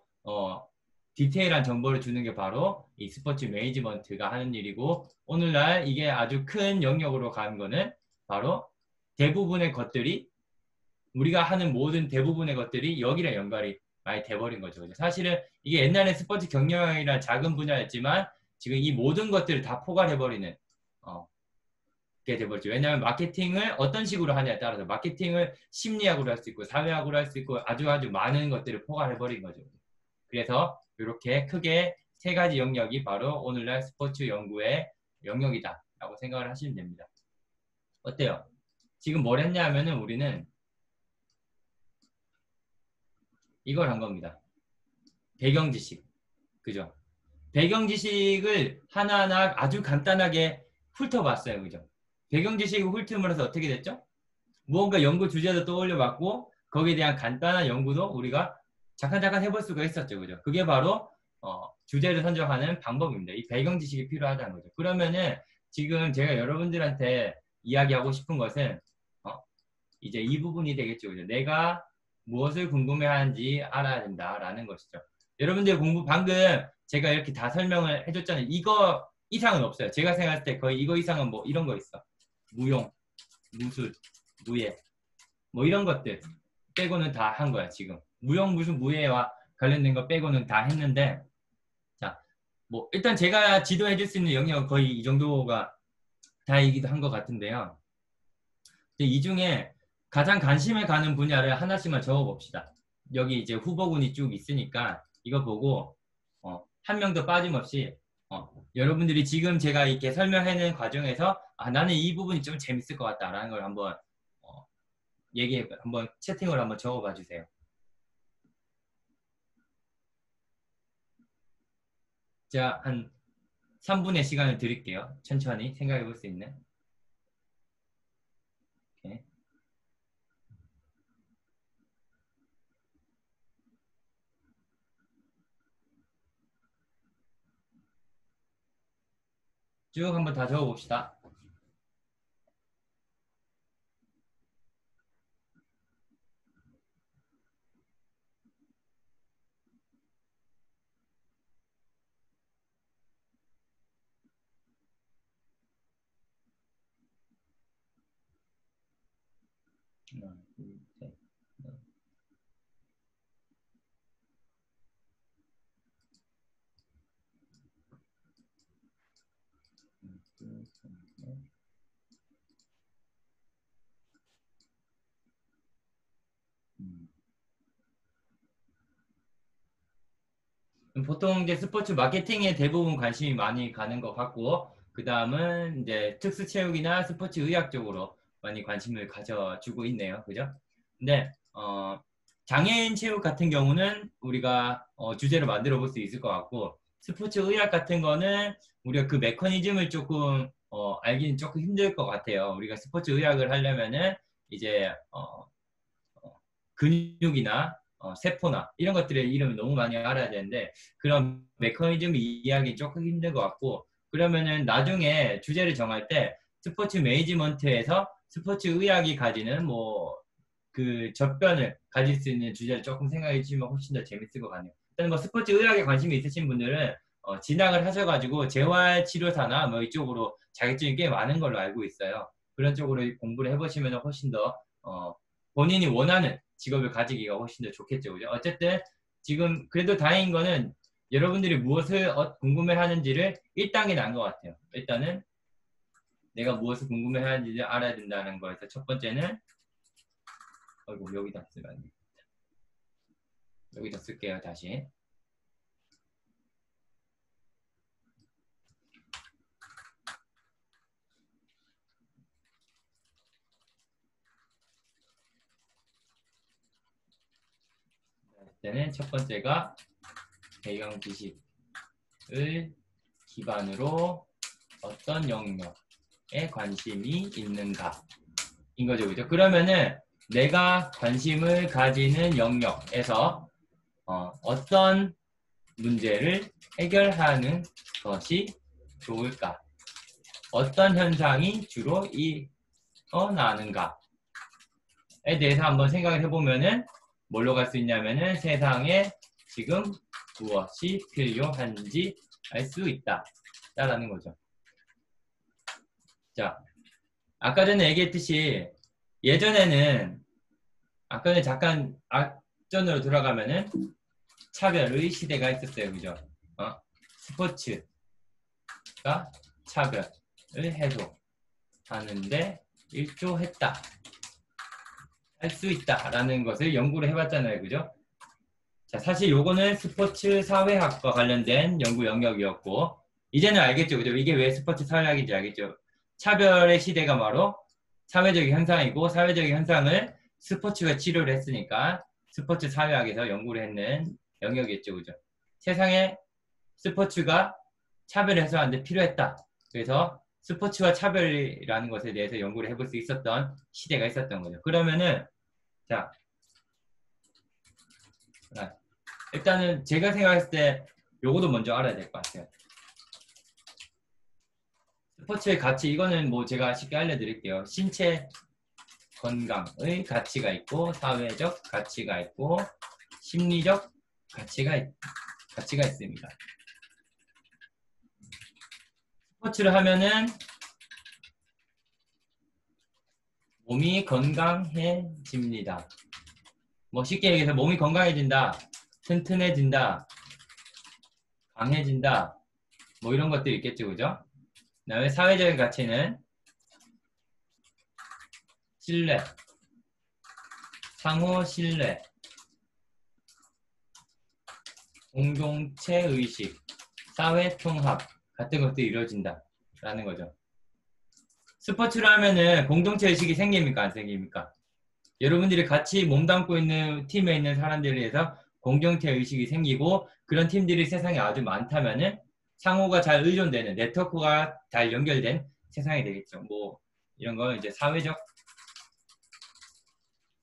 디테일한 정보를 주는 게 바로 이 스포츠 매니지먼트가 하는 일이고, 오늘날 이게 아주 큰 영역으로 가는 거는 바로 대부분의 것들이, 우리가 하는 모든 대부분의 것들이 여기랑 연관이 많이 돼버린 거죠. 그죠? 사실은 이게 옛날에 스포츠 경영이란 작은 분야였지만 지금 이 모든 것들을 다 포괄해버리는 게 돼버렸죠. 왜냐하면 마케팅을 어떤 식으로 하냐에 따라서 마케팅을 심리학으로 할 수 있고 사회학으로 할 수 있고 아주 많은 것들을 포괄해버린 거죠. 그래서 이렇게 크게 세 가지 영역이 바로 오늘날 스포츠 연구의 영역이다 라고 생각을 하시면 됩니다. 어때요? 지금 뭘 했냐 하면은 우리는 이걸 한 겁니다. 배경 지식. 그죠? 배경 지식을 하나하나 아주 간단하게 훑어봤어요. 그죠? 배경 지식을 훑으면서 어떻게 됐죠? 무언가 연구 주제도 떠올려 봤고 거기에 대한 간단한 연구도 우리가 잠깐 해볼 수가 있었죠. 그죠? 그게 바로 주제를 선정하는 방법입니다. 이 배경 지식이 필요하다는 거죠. 그러면은 지금 제가 여러분들한테 이야기하고 싶은 것은 이제 이 부분이 되겠죠. 그죠? 내가 무엇을 궁금해하는지 알아야 된다라는 것이죠. 여러분들 방금 제가 이렇게 다 설명을 해줬잖아요. 이거 이상은 없어요. 제가 생각할 때 거의 이거 이상은 뭐 이런 거 있어. 무용, 무술, 무예 뭐 이런 것들 빼고는 다 한 거야. 지금 무용, 무술, 무예와 관련된 거 빼고는 다 했는데, 자, 뭐 일단 제가 지도해 줄 수 있는 영역은 거의 이 정도가 다이기도 한 것 같은데요. 이 중에 가장 관심을 가는 분야를 하나씩만 적어봅시다. 여기 이제 후보군이 쭉 있으니까 이거 보고 한 명도 빠짐없이 여러분들이 지금 제가 이렇게 설명하는 과정에서 나는 이 부분이 좀 재밌을 것 같다라는 걸 한번 한번 채팅으로 한번 적어봐 주세요. 제가 한 3분의 시간을 드릴게요. 천천히 생각해 볼 수 있는. 오케이. 쭉 한번 다 적어봅시다. 하나, 둘, 셋, 넷. 둘, 셋, 넷. 보통 이제 스포츠 마케팅에 대부분 관심이 많이 가는 것 같고, 그 다음은 이제 특수 체육이나 스포츠 의학 쪽으로 많이 관심을 가져주고 있네요. 그죠? 근데 장애인 체육 같은 경우는 우리가 주제로 만들어 볼 수 있을 것 같고, 스포츠 의학 같은 거는 우리가 그 메커니즘을 조금 알기는 조금 힘들 것 같아요. 우리가 스포츠 의학을 하려면은 이제 근육이나 세포나 이런 것들의 이름을 너무 많이 알아야 되는데 그런 메커니즘 이해하기 조금 힘든 것 같고, 그러면은 나중에 주제를 정할 때 스포츠 매니지먼트에서 스포츠 의학이 가지는 뭐 그 접변을 가질 수 있는 주제를 조금 생각해 주시면 훨씬 더 재밌을 것 같네요. 일단 뭐 스포츠 의학에 관심이 있으신 분들은 진학을 하셔가지고 재활치료사나 뭐 이쪽으로 자격증이 꽤 많은 걸로 알고 있어요. 그런 쪽으로 공부를 해보시면 훨씬 더 본인이 원하는 직업을 가지기가 훨씬 더 좋겠죠. 그죠? 어쨌든 지금 그래도 다행인 거는 여러분들이 무엇을 궁금해 하는지를 1단계 난 것 같아요. 일단은 내가 무엇을 궁금해 하는지를 알아야 된다는 거에서 첫 번째는 아이고 여기다 쓰면 안 돼. 여기다 쓸게요. 다시. 때는 첫 번째가 배경 지식을 기반으로 어떤 영역에 관심이 있는가 인 거죠. 그죠? 그러면은 내가 관심을 가지는 영역에서 어떤 문제를 해결하는 것이 좋을까? 어떤 현상이 주로 일어나는가? 대해서 한번 생각을 해보면은 뭘로 갈 수 있냐면은 세상에 지금 무엇이 필요한지 알 수 있다 라는 거죠. 자, 아까 전에 얘기했듯이 예전에는 아까 전에 잠깐 앞전으로 돌아가면은 차별의 시대가 있었어요. 그죠? 스포츠가 차별을 해소하는데 일조했다. 할 수 있다. 라는 것을 연구를 해봤잖아요. 그죠? 자, 사실 요거는 스포츠 사회학과 관련된 연구 영역이었고, 이제는 알겠죠. 그죠? 이게 왜 스포츠 사회학인지 알겠죠? 차별의 시대가 바로 사회적인 현상이고, 사회적인 현상을 스포츠가 치료를 했으니까 스포츠 사회학에서 연구를 했는 영역이었죠. 그죠? 세상에 스포츠가 차별을 해소하는데 필요했다. 그래서 스포츠와 차별이라는 것에 대해서 연구를 해볼 수 있었던 시대가 있었던 거죠. 그러면은 자, 일단은 제가 생각했을 때 요거도 먼저 알아야 될 것 같아요. 스포츠의 가치, 이거는 뭐 제가 쉽게 알려드릴게요. 신체 건강의 가치가 있고, 사회적 가치가 있고, 심리적 가치가 있습니다. 스포츠를 하면은 몸이 건강해집니다. 뭐 쉽게 얘기해서 몸이 건강해진다, 튼튼해진다, 강해진다, 뭐 이런 것들이 있겠죠. 그죠? 그 다음에 사회적인 가치는 신뢰, 상호 신뢰, 공동체 의식, 사회 통합 같은 것들이 이루어진다 라는 거죠. 스포츠를 하면은 공동체 의식이 생깁니까? 안 생깁니까? 여러분들이 같이 몸담고 있는 팀에 있는 사람들에 대해서 공동체 의식이 생기고, 그런 팀들이 세상에 아주 많다면은 상호가 잘 의존되는, 네트워크가 잘 연결된 세상이 되겠죠. 뭐 이런 걸 이제 사회적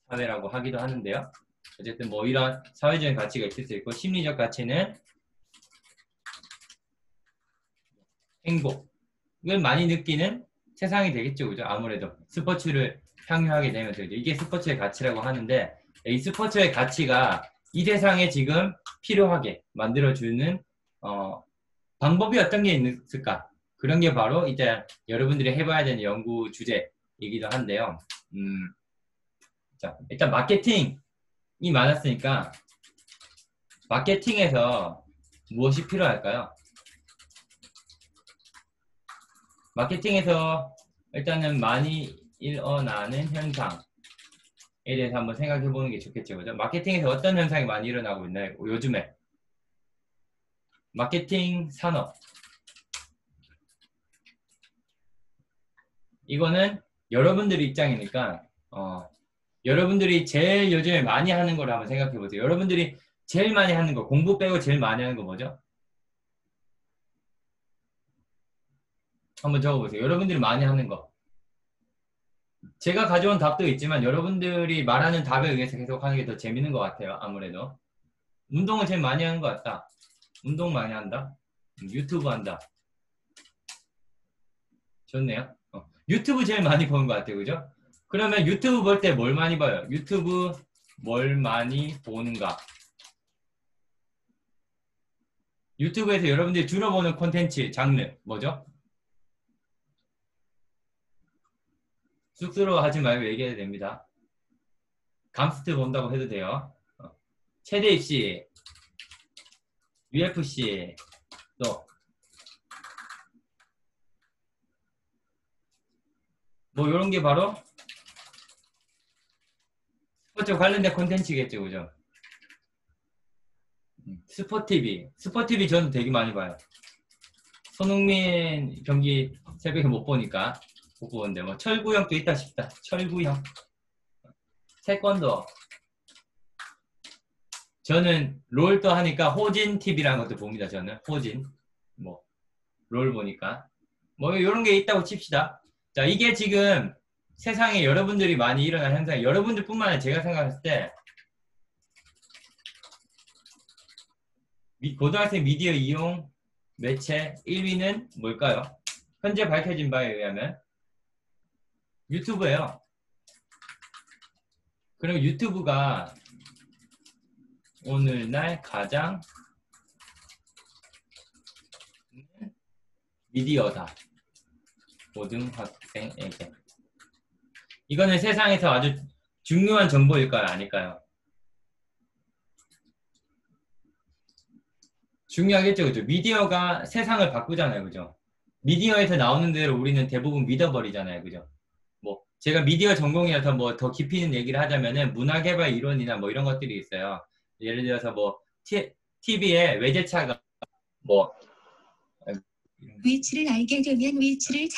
사회라고 하기도 하는데요. 어쨌든 뭐 이런 사회적인 가치가 있을 수 있고, 심리적 가치는 행복을 많이 느끼는 세상이 되겠죠. 그죠? 아무래도 스포츠를 향유하게 되면서 이게 스포츠의 가치라고 하는데, 이 스포츠의 가치가 이 세상에 지금 필요하게 만들어주는 방법이 어떤 게 있을까? 그런 게 바로 이제 여러분들이 해봐야 되는 연구 주제이기도 한데요. 자, 일단 마케팅이 많았으니까 마케팅에서 무엇이 필요할까요? 마케팅에서 일단은 많이 일어나는 현상에 대해서 한번 생각해 보는 게 좋겠죠. 그죠? 마케팅에서 어떤 현상이 많이 일어나고 있나요? 요즘에 마케팅 산업, 이거는 여러분들 입장이니까 여러분들이 제일 요즘에 많이 하는 걸 한번 생각해 보세요. 여러분들이 제일 많이 하는 거, 공부 빼고 제일 많이 하는 거 뭐죠? 한번 적어보세요. 여러분들이 많이 하는 거. 제가 가져온 답도 있지만 여러분들이 말하는 답에 의해서 계속 하는 게 더 재밌는 것 같아요. 아무래도. 운동을 제일 많이 하는 것 같다. 운동 많이 한다. 유튜브 한다. 좋네요. 유튜브 제일 많이 보는 것 같아요. 그죠? 그러면 유튜브 볼 때 뭘 많이 봐요? 유튜브 뭘 많이 보는가? 유튜브에서 여러분들이 주로 보는 콘텐츠, 장르 뭐죠? 쑥스러워하지 말고 얘기해도 됩니다. 감스트 본다고 해도 돼요. 최대 입시, UFC, 또 뭐 이런 게 바로 스포츠 관련된 콘텐츠겠죠. 그죠? 스포티비. 스포티비 저는 되게 많이 봐요. 손흥민 경기 새벽에 못 보니까 못 보는데 뭐 철구형도 있다 싶다. 철구형. 태권도. 저는 롤도 하니까 호진 TV라는 것도 봅니다. 저는 호진. 뭐 롤 보니까 뭐 이런 게 있다고 칩시다. 자, 이게 지금 세상에 여러분들이 많이 일어난 현상, 여러분들뿐만 아니라 제가 생각했을 때 고등학생 미디어 이용 매체 1위는 뭘까요? 현재 밝혀진 바에 의하면 유튜브예요. 그럼 유튜브가 오늘날 가장 미디어다. 고등학생에게. 이거는 세상에서 아주 중요한 정보일까요? 아닐까요? 중요하겠죠, 그죠? 미디어가 세상을 바꾸잖아요, 그죠? 미디어에서 나오는 대로 우리는 대부분 믿어버리잖아요, 그죠? 뭐 제가 미디어 전공이라서 뭐 더 깊이 있는 얘기를 하자면은 문화개발 이론이나 뭐 이런 것들이 있어요. 예를 들어서 뭐 TV에 외제차가 뭐 위치를 알게 되면 위치를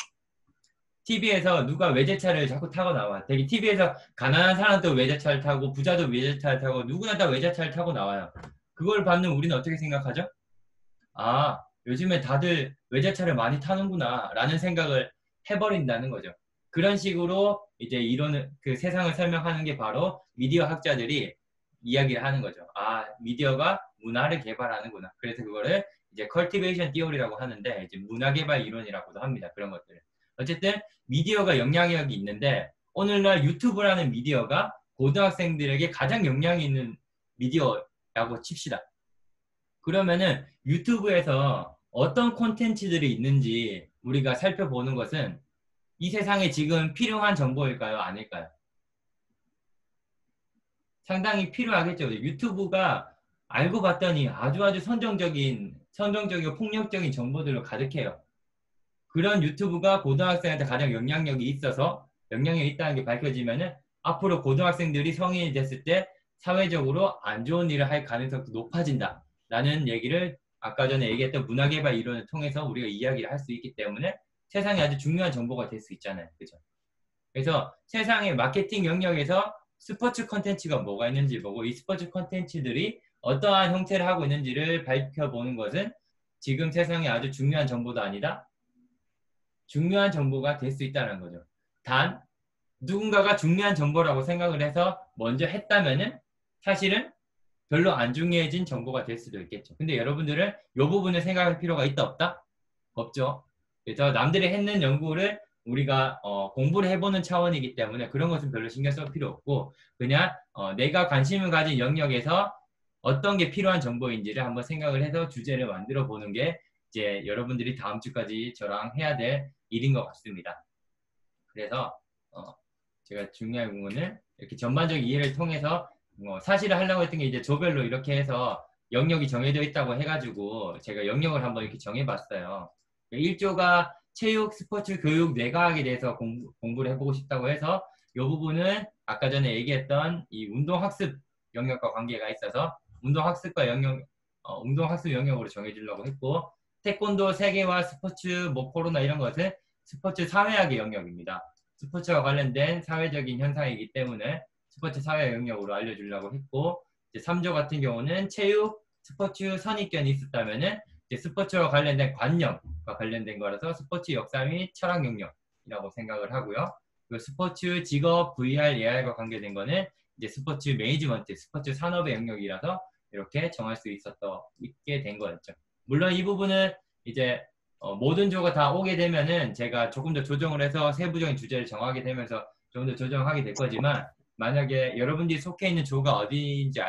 TV에서 누가 외제차를 자꾸 타고 나와. 되게 TV에서 가난한 사람도 외제차를 타고 부자도 외제차를 타고 누구나 다 외제차를 타고 나와요. 그걸 받는 우리는 어떻게 생각하죠? 아, 요즘에 다들 외제차를 많이 타는구나 라는 생각을 해버린다는 거죠. 그런 식으로 이제 이론을 그 세상을 설명하는 게 바로 미디어 학자들이 이야기를 하는 거죠. 아, 미디어가 문화를 개발하는구나. 그래서 그거를 이제 컬티베이션 티오리라고 하는데 이제 문화 개발 이론이라고도 합니다. 그런 것들을. 어쨌든 미디어가 영향력이 있는데 오늘날 유튜브라는 미디어가 고등학생들에게 가장 영향이 있는 미디어라고 칩시다. 그러면은 유튜브에서 어떤 콘텐츠들이 있는지 우리가 살펴보는 것은 이 세상에 지금 필요한 정보일까요? 아닐까요? 상당히 필요하겠죠. 유튜브가 알고 봤더니 아주 선정적이고 폭력적인 정보들로 가득해요. 그런 유튜브가 고등학생한테 가장 영향력이 있어서 영향력이 있다는 게 밝혀지면은 앞으로 고등학생들이 성인이 됐을 때 사회적으로 안 좋은 일을 할 가능성도 높아진다. 라는 얘기를 아까 전에 얘기했던 문화개발 이론을 통해서 우리가 이야기를 할 수 있기 때문에 세상에 아주 중요한 정보가 될 수 있잖아요. 그죠? 그래서 세상의 마케팅 영역에서 스포츠 콘텐츠가 뭐가 있는지 보고 이 스포츠 콘텐츠들이 어떠한 형태를 하고 있는지를 밝혀보는 것은 지금 세상에 아주 중요한 정보도 아니다. 중요한 정보가 될 수 있다는 거죠. 단 누군가가 중요한 정보라고 생각을 해서 먼저 했다면은 사실은 별로 안 중요해진 정보가 될 수도 있겠죠. 근데 여러분들은 이 부분을 생각할 필요가 있다 없다? 없죠. 그래서 남들이 했는 연구를 우리가 공부를 해보는 차원이기 때문에 그런 것은 별로 신경 쓸 필요 없고 그냥 내가 관심을 가진 영역에서 어떤 게 필요한 정보인지를 한번 생각을 해서 주제를 만들어 보는 게 이제 여러분들이 다음 주까지 저랑 해야 될 일인 것 같습니다. 그래서 제가 중요한 부분을 이렇게 전반적인 이해를 통해서 사실을 하려고 했던 게 이제 조별로 이렇게 해서 영역이 정해져 있다고 해가지고 제가 영역을 한번 이렇게 정해봤어요. 1조가 체육, 스포츠, 교육, 뇌과학에 대해서 공부를 해보고 싶다고 해서 이 부분은 아까 전에 얘기했던 이 운동학습 영역과 관계가 있어서 운동학습과 운동학습 영역으로 정해주려고 했고 태권도, 세계화, 스포츠, 뭐 코로나 이런 것은 스포츠 사회학의 영역입니다. 스포츠와 관련된 사회적인 현상이기 때문에 스포츠 사회 영역으로 알려주려고 했고 이제 3조 같은 경우는 체육, 스포츠 선입견이 있었다면은 이제 스포츠와 관련된 관념과 관련된 거라서 스포츠 역사 및 철학 영역이라고 생각을 하고요. 그리고 스포츠 직업, VR, AR과 관계된 거는 이제 스포츠 매니지먼트, 스포츠 산업의 영역이라서 이렇게 정할 수 있게 된 거였죠. 물론 이 부분은 이제 모든 조가 다 오게 되면은 제가 조금 더 조정을 해서 세부적인 주제를 정하게 되면서 좀 더 조정하게 될 거지만 만약에 여러분들이 속해 있는 조가 어디인지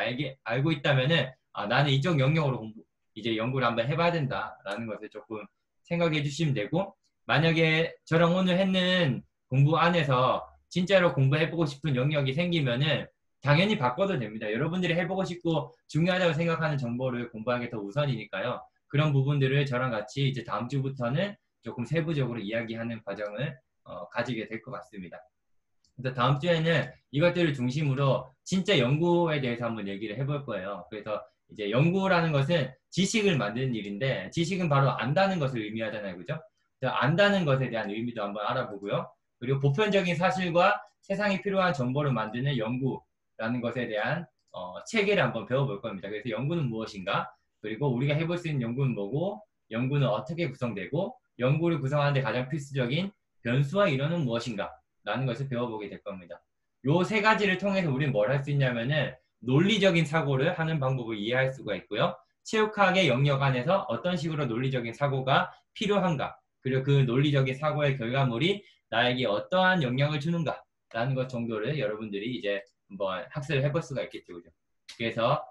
알고 있다면은 나는 이쪽 영역으로 이제 연구를 한번 해봐야 된다라는 것을 조금 생각해 주시면 되고 만약에 저랑 오늘 했는 공부 안에서 진짜로 공부해보고 싶은 영역이 생기면은 당연히 바꿔도 됩니다. 여러분들이 해보고 싶고 중요하다고 생각하는 정보를 공부하는 게 더 우선이니까요. 그런 부분들을 저랑 같이 이제 다음 주부터는 조금 세부적으로 이야기하는 과정을 가지게 될 것 같습니다. 그래서 다음 주에는 이것들을 중심으로 진짜 연구에 대해서 한번 얘기를 해볼 거예요. 그래서 이제 연구라는 것은 지식을 만드는 일인데 지식은 바로 안다는 것을 의미하잖아요. 그죠? 그래서 안다는 것에 대한 의미도 한번 알아보고요. 그리고 보편적인 사실과 세상에 필요한 정보를 만드는 연구라는 것에 대한 체계를 한번 배워볼 겁니다. 그래서 연구는 무엇인가? 그리고 우리가 해볼 수 있는 연구는 뭐고 연구는 어떻게 구성되고 연구를 구성하는 데 가장 필수적인 변수와 이론은 무엇인가? 라는 것을 배워보게 될 겁니다. 요 세 가지를 통해서 우리는 뭘 할 수 있냐면은 논리적인 사고를 하는 방법을 이해할 수가 있고요. 체육학의 영역 안에서 어떤 식으로 논리적인 사고가 필요한가 그리고 그 논리적인 사고의 결과물이 나에게 어떠한 영향을 주는가 라는 것 정도를 여러분들이 이제 한번 학습을 해볼 수가 있겠죠. 그죠? 그래서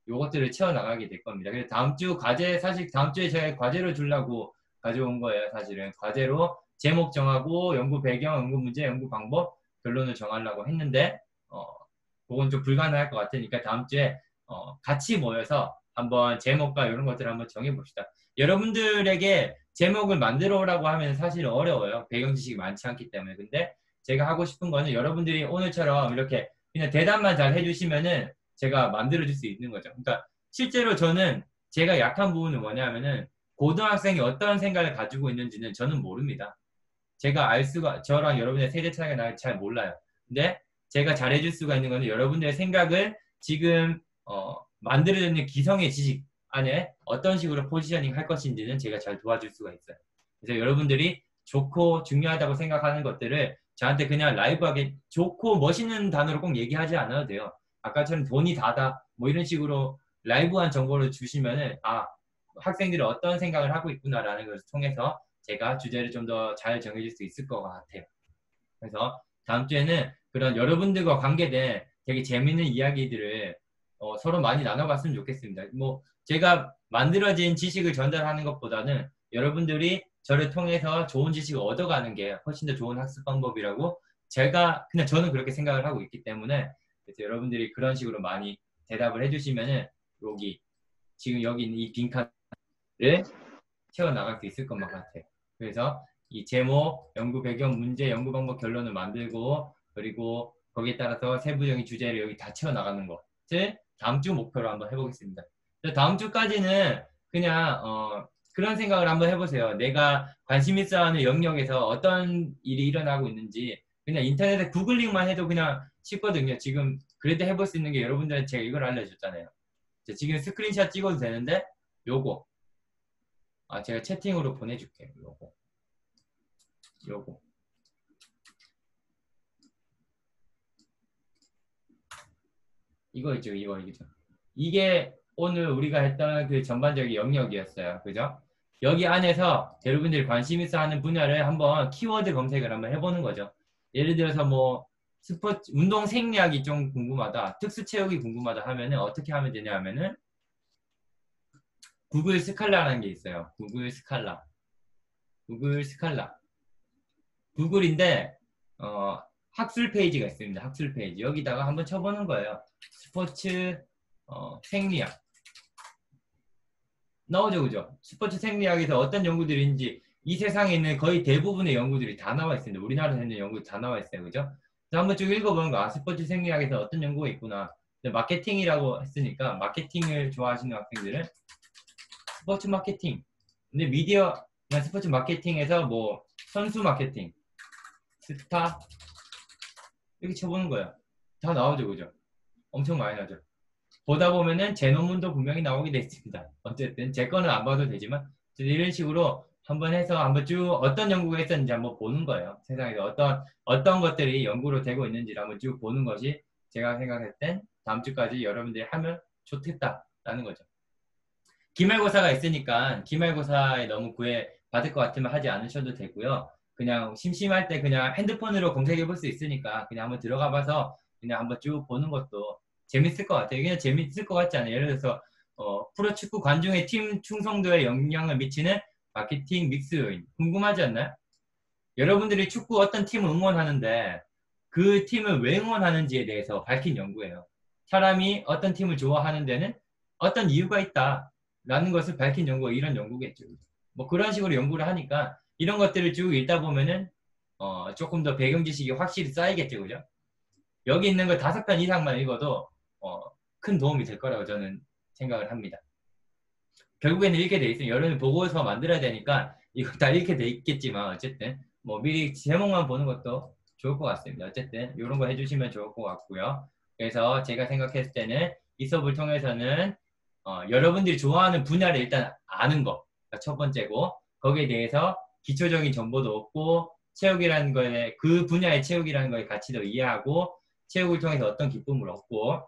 요것들을 채워나가게 될 겁니다. 그래서 다음 주 과제, 사실 다음 주에 제가 과제로 주려고 가져온 거예요. 사실은 과제로 제목 정하고 연구 배경, 연구 문제, 연구 방법, 결론을 정하려고 했는데 그건 좀 불가능할 것 같으니까 다음 주에 같이 모여서 한번 제목과 이런 것들을 한번 정해봅시다. 여러분들에게 제목을 만들어 오라고 하면 사실 어려워요. 배경 지식이 많지 않기 때문에. 근데 제가 하고 싶은 거는 여러분들이 오늘처럼 이렇게 그냥 대답만 잘 해주시면은 제가 만들어줄 수 있는 거죠. 그러니까 실제로 저는 제가 약한 부분은 뭐냐면은 고등학생이 어떤 생각을 가지고 있는지는 저는 모릅니다. 제가 알 수가, 저랑 여러분의 세대 차이가 나를 잘 몰라요. 근데 제가 잘해줄 수가 있는 거는 여러분들의 생각을 지금 만들어지는 기성의 지식 안에 어떤 식으로 포지셔닝 할 것인지는 제가 잘 도와줄 수가 있어요. 그래서 여러분들이 좋고 중요하다고 생각하는 것들을 저한테 그냥 라이브하게 좋고 멋있는 단어로 꼭 얘기하지 않아도 돼요. 아까처럼 돈이 다다 뭐 이런 식으로 라이브한 정보를 주시면은 학생들이 어떤 생각을 하고 있구나라는 것을 통해서 제가 주제를 좀 더 잘 정해줄 수 있을 것 같아요. 그래서 다음 주에는 그런 여러분들과 관계된 되게 재밌는 이야기들을 서로 많이 나눠봤으면 좋겠습니다. 뭐 제가 만들어진 지식을 전달하는 것보다는 여러분들이 저를 통해서 좋은 지식을 얻어가는 게 훨씬 더 좋은 학습 방법이라고 저는 그렇게 생각을 하고 있기 때문에 그래서 여러분들이 그런 식으로 많이 대답을 해주시면은 지금 여기 있는 이 빈칸을 채워나갈 수 있을 것만 같아요. 그래서 이 제목, 연구 배경, 문제, 연구 방법, 결론을 만들고 그리고 거기에 따라서 세부적인 주제를 여기 다 채워나가는 것을 다음 주 목표로 한번 해보겠습니다. 다음 주까지는 그냥 그런 생각을 한번 해보세요. 내가 관심 있어 하는 영역에서 어떤 일이 일어나고 있는지 그냥 인터넷에 구글링만 해도 그냥 쉽거든요. 지금 그래도 해볼 수 있는 게 여러분들한테 제가 이걸 알려줬잖아요. 지금 스크린샷 찍어도 되는데 요거 제가 채팅으로 보내줄게요. 요거 이거 있죠. 이거죠. 이게 오늘 우리가 했던 그 전반적인 영역이었어요. 그죠? 여기 안에서 여러분들이 관심 있어 하는 분야를 한번 키워드 검색을 한번 해보는 거죠. 예를 들어서 뭐 스포츠, 운동 생리학이 좀 궁금하다, 특수 체육이 궁금하다 하면은 어떻게 하면 되냐 하면은 구글 스칼라라는 게 있어요. 구글 스칼라. 구글인데 학술 페이지가 있습니다. 학술 페이지. 여기다가 한번 쳐보는 거예요. 스포츠 생리학. 나오죠, 그죠? 스포츠 생리학에서 어떤 연구들이 있는지 이 세상에 있는 거의 대부분의 연구들이 다 나와 있습니다. 우리나라에 있는 연구도 다 나와 있어요, 그죠? 그래서 한번 쭉 읽어보는 거. 스포츠 생리학에서 어떤 연구가 있구나. 마케팅이라고 했으니까 마케팅을 좋아하시는 학생들은 스포츠 마케팅. 근데 스포츠 마케팅에서 뭐 선수 마케팅, 스타 이렇게 쳐보는 거예요. 다 나오죠, 그죠? 엄청 많이 나죠. 보다 보면은 제 논문도 분명히 나오게 돼 있습니다. 어쨌든 제 거는 안 봐도 되지만 이런 식으로 한번 해서 한번 쭉 어떤 연구가 있었는지 한번 보는 거예요. 세상에서 어떤 것들이 연구로 되고 있는지를 한번 쭉 보는 것이 제가 생각할 땐 다음 주까지 여러분들이 하면 좋겠다라는 거죠. 기말고사가 있으니까 기말고사에 너무 받을 것 같으면 하지 않으셔도 되고요. 그냥 심심할 때 그냥 핸드폰으로 검색해 볼 수 있으니까 그냥 한번 들어가 봐서 그냥 한번 쭉 보는 것도 재밌을 것 같아요. 그냥 재밌을 것 같지 않아요? 예를 들어서 프로축구 관중의 팀 충성도에 영향을 미치는 마케팅 믹스 요인 궁금하지 않나요? 여러분들이 축구 어떤 팀을 응원하는데 그 팀을 왜 응원하는지에 대해서 밝힌 연구예요. 사람이 어떤 팀을 좋아하는 데는 어떤 이유가 있다라는 것을 밝힌 연구가 이런 연구겠죠. 뭐 그런 식으로 연구를 하니까 이런 것들을 쭉 읽다 보면은 조금 더 배경 지식이 확실히 쌓이겠죠, 그죠? 여기 있는 거 5편 이상만 읽어도 큰 도움이 될 거라고 저는 생각을 합니다. 결국에는 읽게 돼 있으니 여러분이 보고서 만들어야 되니까 이거 다 읽게 돼 있겠지만 어쨌든 뭐 미리 제목만 보는 것도 좋을 것 같습니다. 어쨌든 이런 거 해주시면 좋을 것 같고요. 그래서 제가 생각했을 때는 이 수업을 통해서는 여러분들이 좋아하는 분야를 일단 아는 거 첫 번째고 거기에 대해서 기초적인 정보도 얻고 체육이라는 거에 그 분야의 체육이라는 거의 가치도 이해하고 체육을 통해서 어떤 기쁨을 얻고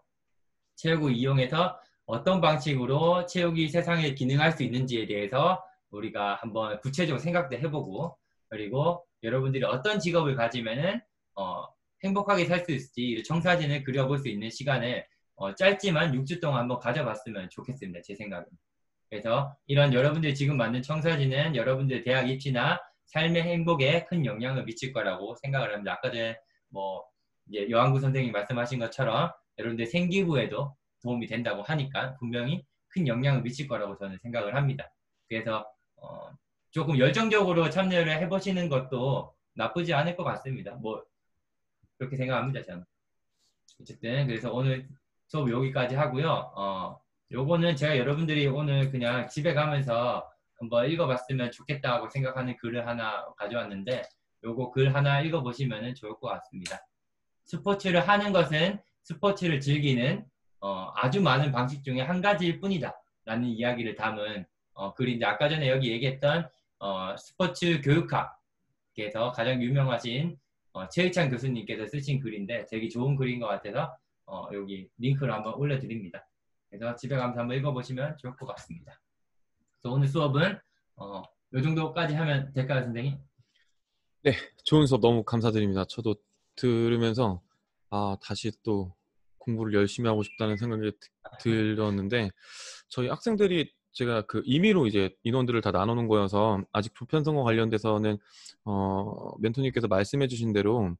체육을 이용해서 어떤 방식으로 체육이 세상에 기능할 수 있는지에 대해서 우리가 한번 구체적으로 생각도 해보고 그리고 여러분들이 어떤 직업을 가지면은 행복하게 살 수 있을지 청사진을 그려볼 수 있는 시간을 짧지만 6주 동안 한번 가져봤으면 좋겠습니다. 제 생각은. 그래서 이런 여러분들이 지금 만든 청사진은 여러분들 대학 입시나 삶의 행복에 큰 영향을 미칠 거라고 생각을 합니다. 아까 전에 뭐 이제 여한구 선생님이 말씀하신 것처럼 여러분들 생기부에도 도움이 된다고 하니까 분명히 큰 영향을 미칠 거라고 저는 생각을 합니다. 그래서 조금 열정적으로 참여를 해보시는 것도 나쁘지 않을 것 같습니다. 뭐 그렇게 생각합니다, 저는. 어쨌든 그래서 오늘 수업 여기까지 하고요. 요거는 제가 여러분들이 오늘 그냥 집에 가면서 한번 읽어봤으면 좋겠다고 생각하는 글을 하나 가져왔는데 요거 글 하나 읽어보시면 좋을 것 같습니다. 스포츠를 하는 것은 스포츠를 즐기는 아주 많은 방식 중에 한 가지일 뿐이다 라는 이야기를 담은 글인데 아까 전에 여기 얘기했던 스포츠 교육학에서 가장 유명하신 최희찬 교수님께서 쓰신 글인데 되게 좋은 글인 것 같아서 여기 링크를 한번 올려드립니다. 그래서 집에 가면서 한번 읽어보시면 좋을 것 같습니다. 그래서 오늘 수업은 이 정도까지 하면 될까요, 선생님? 네, 좋은 수업 너무 감사드립니다. 저도 들으면서 다시 또 공부를 열심히 하고 싶다는 생각이 들었는데 저희 학생들이 제가 그 임의로 이제 인원들을 다 나누는 거여서 아직 보편성과 관련돼서는 멘토님께서 말씀해 주신 대로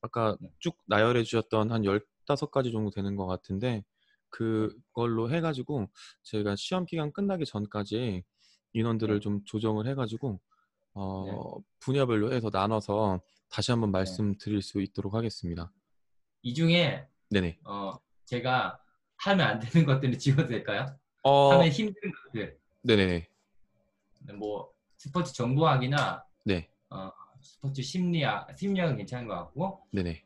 아까 쭉 나열해 주셨던 한 15가지 정도 되는 것 같은데 그걸로 해가지고 저희가 시험 기간 끝나기 전까지 인원들을 좀 조정을 해가지고 분야별로 해서 나눠서 다시 한번 말씀드릴 수 있도록 하겠습니다. 이 중에 네네. 제가 하면 안 되는 것들을 지워도 될까요? 하면 힘든 것들. 네네네. 뭐 스포츠 정보학이나 네. 스포츠 심리학은 괜찮은 것 같고, 네네.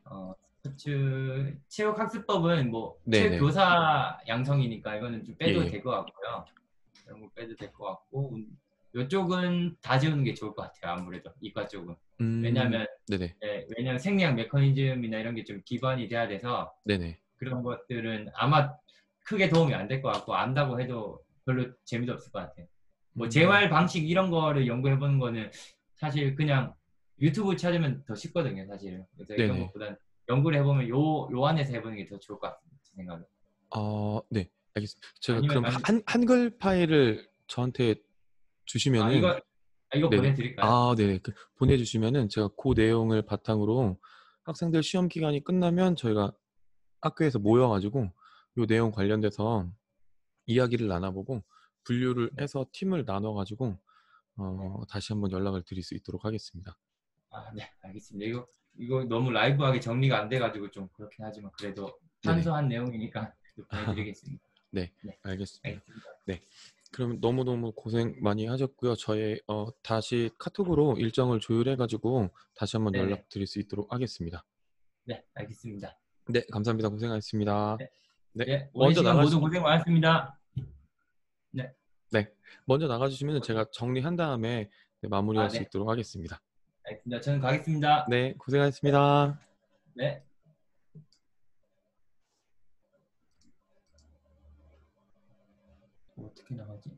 스포츠 체육학습법은 뭐 네네. 체육교사 양성이니까 이거는 좀 빼도 예. 될 것 같고요. 이런 거 빼도 될 것 같고, 이쪽은 다 지우는 게 좋을 것 같아요. 아무래도 이과 쪽은. 왜냐하면 네네. 왜냐하면 생리학 메커니즘이나 이런 게 좀 기반이 돼야 돼서 네네. 그런 것들은 아마 크게 도움이 안 될 것 같고 안다고 해도 별로 재미도 없을 것 같아요. 뭐 재활 방식 이런 거를 연구해보는 거는 사실 그냥 유튜브 찾으면 더 쉽거든요, 사실은. 그래서 이런 네네. 것보단 연구를 해보면 요 안에서 해보는 게 더 좋을 것 같습니다, 제 생각에. 네, 알겠습니다. 제가 아니면 그럼 한글 파일을 저한테 주시면은 이거 네네. 보내드릴까요? 네, 보내주시면은 제가 그 내용을 바탕으로 학생들 시험 기간이 끝나면 저희가 학교에서 모여가지고 요 내용 관련돼서 이야기를 나눠보고 분류를 해서 팀을 나눠가지고 다시 한번 연락을 드릴 수 있도록 하겠습니다. 네, 알겠습니다. 이거 너무 라이브하게 정리가 안 돼가지고 좀 그렇긴 하지만 그래도 탄소한 내용이니까 보내드리겠습니다. 네, 네, 알겠습니다. 알겠습니다. 네, 그럼 너무너무 고생 많이 하셨고요. 저희 다시 카톡으로 일정을 조율해가지고 다시 한번 네네. 연락드릴 수 있도록 하겠습니다. 네, 알겠습니다. 네, 감사합니다. 고생하셨습니다. 네, 네, 네 오랜 먼저 시간 모두 고생 많았습니다. 네. 네, 먼저 나가주시면 제가 정리한 다음에 마무리할 수 네. 있도록 하겠습니다. 알겠습니다. 저는 가겠습니다. 네, 고생하셨습니다. 네. 어떻게 나가지?